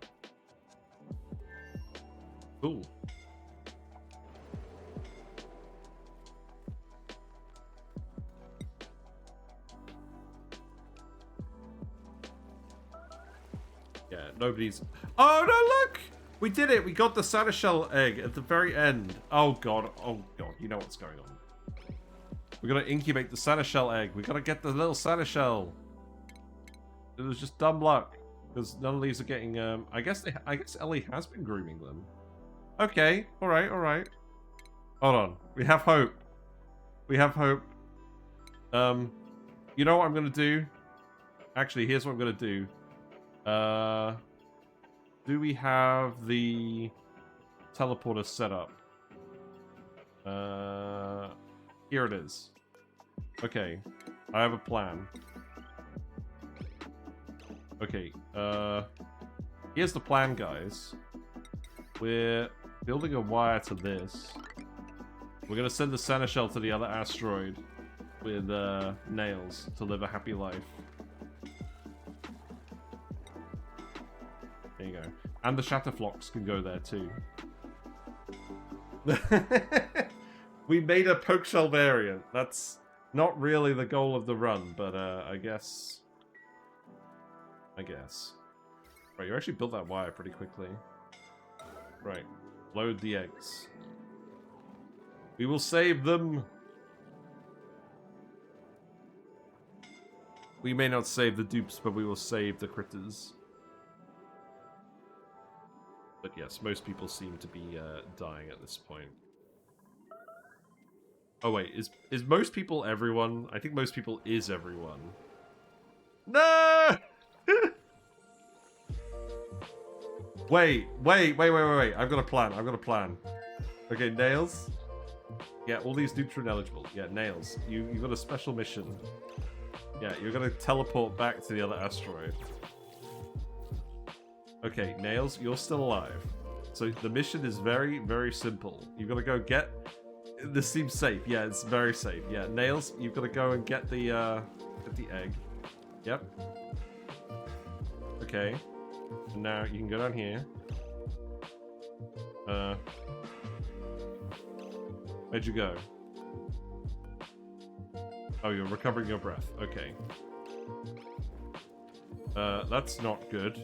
Cool. Yeah, nobody's... Oh, no, look! We did it! We got the Shell egg at the very end. Oh, God. Oh, God. You know what's going on. We're gonna incubate the Shell egg. We gotta get the little Shell. It was just dumb luck because none of these are getting. I guess Ellie has been grooming them. Okay, all right. Hold on. We have hope. We have hope. You know what I'm gonna do? Actually, here's what I'm gonna do. Do we have the teleporter set up? Here it is. Okay, I have a plan. Okay, here's the plan, guys. We're building a wire to this. We're gonna send the Shell to the other asteroid with Nails to live a happy life. There you go. And the Shatterflocks can go there too. We made a Pokeshell variant. That's not really the goal of the run, but I guess. Right, you actually built that wire pretty quickly. Right, load the eggs. We will save them. We may not save the dupes, but we will save the critters. But yes, most people seem to be dying at this point. Oh wait, is most people everyone? I think most people is everyone. No! Wait. I've got a plan. Okay, Nails. Yeah, all these dupes are ineligible. Yeah, Nails. You've got a special mission. Yeah, you're gonna teleport back to the other asteroid. Okay, Nails, you're still alive. So the mission is very, very simple. You've got to go get... This seems safe. Yeah, it's very safe. Yeah, Nails, you've got to go and get the egg. Yep. Okay. And now you can go down here. Where'd you go? Oh, you're recovering your breath. Okay. That's not good.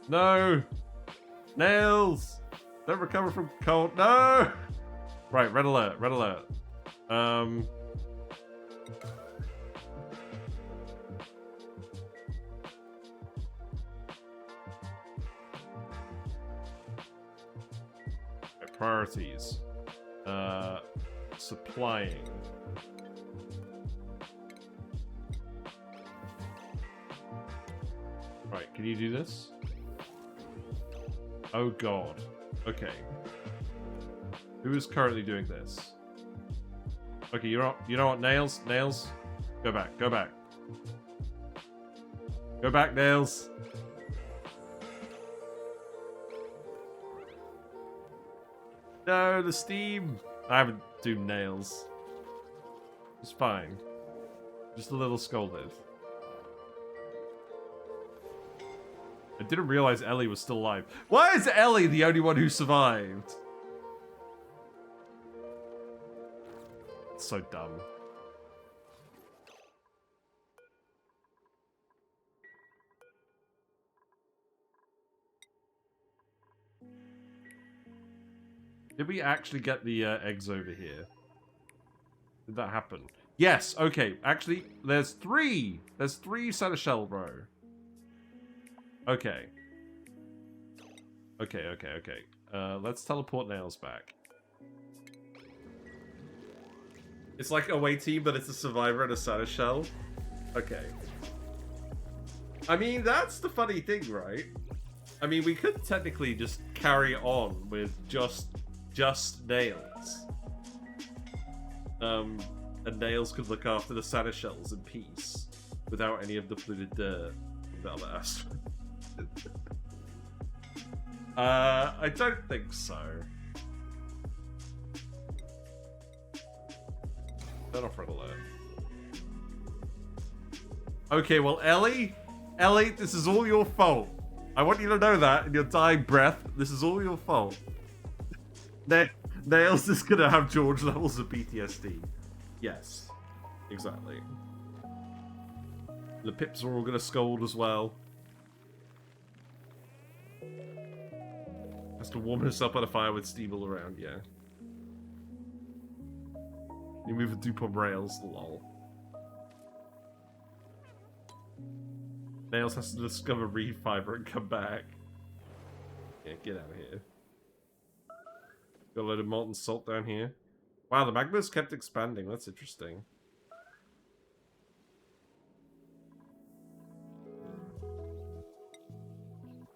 No! Nails! Don't recover from cold. No! Right, red alert. Right, priorities. Supplying. Right, can you do this? Oh god. Okay. Who is currently doing this? Okay, you know what, Nails? Nails? Go back. Go back, Nails. No, the steam. I haven't doomed Nails. It's fine. Just a little scolded. I didn't realize Ellie was still alive. Why is Ellie the only one who survived? It's so dumb. Did we actually get the eggs over here? Did that happen? Yes, okay. Actually, there's three. There's three Shell row. Okay. Okay. Let's teleport Nails back. It's like a away team, but it's a survivor and a Shell. Okay. I mean, that's the funny thing, right? I mean, we could technically just carry on with just Nails. And Nails could look after the Shells in peace without any of the polluted dirt from the other asteroid. I don't think so. Turn off red alert. Okay, well, Ellie, this is all your fault. I want you to know that in your dying breath. This is all your fault. Nails is gonna have George levels of PTSD. Yes, exactly. The pips are all gonna scold as well. Has to warm herself on a fire with steam all around, yeah. You move a dupe on rails, lol. Nails has to discover reed fiber and come back. Yeah, get out of here. Got a load of molten salt down here. Wow, the magma's kept expanding. That's interesting.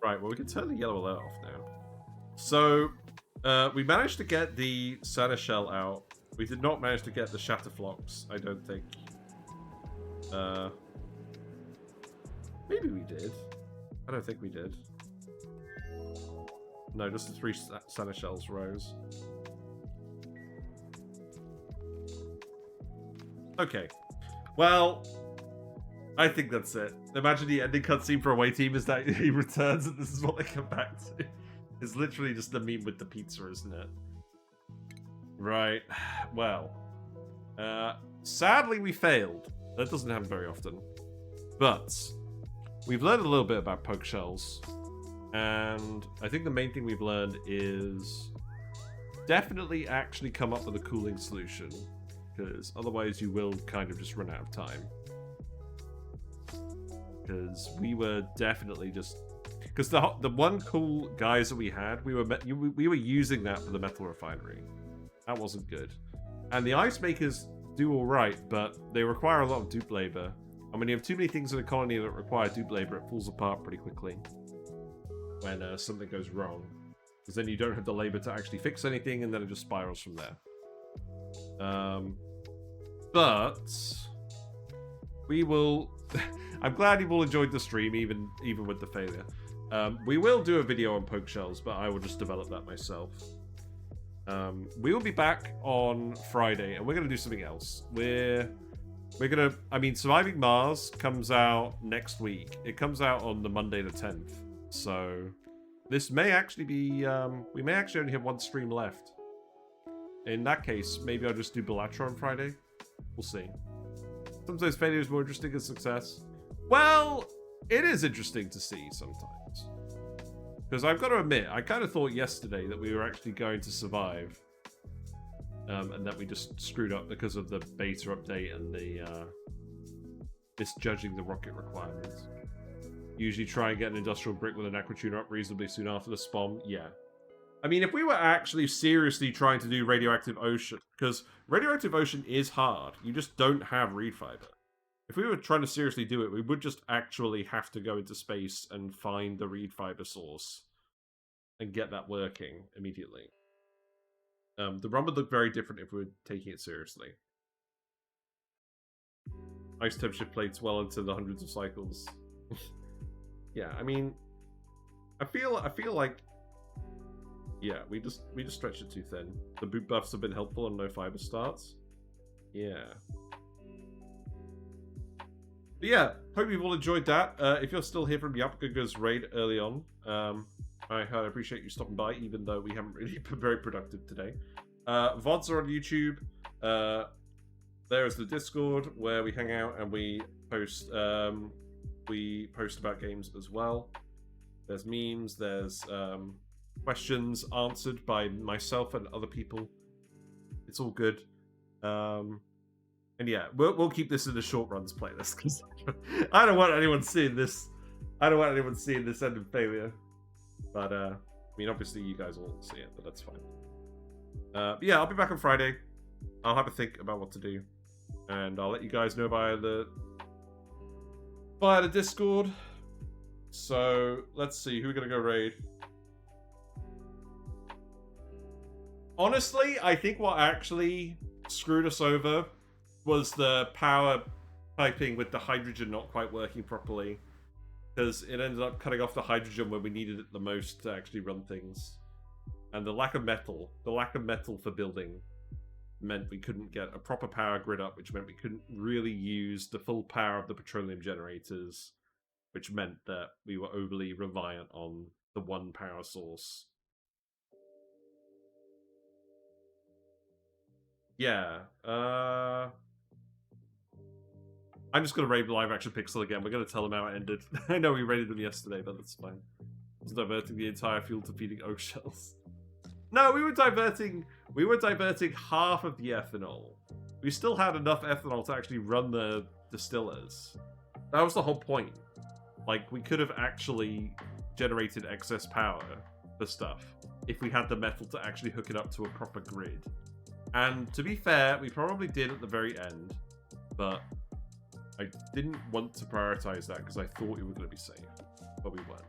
Right, well, we can turn the yellow alert off now. So, we managed to get the Shell out. We did not manage to get the Shatterflocks, I don't think. Maybe we did. I don't think we did. No, just the 3 Shells rows. Okay. Well, I think that's it. Imagine the ending cutscene for Away Team is that he returns and this is what they come back to. It's literally just the meme with the pizza, isn't it? Right. Well. Sadly, we failed. That doesn't happen very often. But we've learned a little bit about Pokeshells. And I think the main thing we've learned is definitely actually come up with a cooling solution. Because otherwise you will kind of just run out of time. Because we were definitely just... Because the one cool guys that we had, we were using that for the metal refinery. That wasn't good. And the ice makers do alright, but they require a lot of dupe labor. And when you have too many things in a colony that require dupe labor, it falls apart pretty quickly. When something goes wrong. Because then you don't have the labor to actually fix anything, and then it just spirals from there. But we will... I'm glad you've all enjoyed the stream, even with the failure. We will do a video on Pokeshells, but I will just develop that myself. We will be back on Friday, and we're going to do something else. We're going to... I mean, Surviving Mars comes out next week. It comes out on the Monday the 10th. So this may actually be... we may actually only have one stream left. In that case, maybe I'll just do Bellatra on Friday. We'll see. Sometimes failure is more interesting than success. Well, it is interesting to see sometimes. Because I've got to admit, I kind of thought yesterday that we were actually going to survive. And that we just screwed up because of the beta update and the misjudging the rocket requirements. Usually try and get an industrial brick with an aquatuner up reasonably soon after the spawn. Yeah. I mean, if we were actually seriously trying to do Radioactive Ocean, because Radioactive Ocean is hard, you just don't have reed fiber. If we were trying to seriously do it, we would just actually have to go into space and find the reed fiber source and get that working immediately. The run would look very different if we were taking it seriously. Ice temperature plates well into the hundreds of cycles. Yeah, I mean, I feel like, yeah, we just stretched it too thin. The boot buffs have been helpful and no fiber starts. Yeah. But yeah, hope you've all enjoyed that. If you're still here from Yapaga's raid early on, I highly appreciate you stopping by, even though we haven't really been very productive today. VODs are on YouTube. There is the Discord where we hang out and we post about games as well. There's memes, there's questions answered by myself and other people. It's all good. And yeah, we'll keep this in the short runs playlist because I don't want anyone seeing this. I don't want anyone seeing this end in failure. But I mean, obviously you guys will see it, but that's fine. But yeah, I'll be back on Friday. I'll have a think about what to do, and I'll let you guys know via the Discord. So let's see who we're gonna go raid. Honestly, I think what actually screwed us over was the power piping with the hydrogen not quite working properly. Because it ended up cutting off the hydrogen when we needed it the most to actually run things. And the lack of metal for building meant we couldn't get a proper power grid up, which meant we couldn't really use the full power of the petroleum generators, which meant that we were overly reliant on the one power source. Yeah, I'm just going to raid live action Pixel again. We're going to tell them how it ended. I know we raided them yesterday, but that's fine. I was diverting the entire fuel to feeding Pokeshells. No, we were diverting half of the ethanol. We still had enough ethanol to actually run the distillers. That was the whole point. Like, we could have actually generated excess power for stuff if we had the metal to actually hook it up to a proper grid. And to be fair, we probably did at the very end, but I didn't want to prioritize that because I thought we were going to be safe, but we weren't.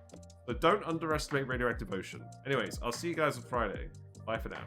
So don't underestimate Radioactive Ocean. Anyways, I'll see you guys on Friday. Bye for now.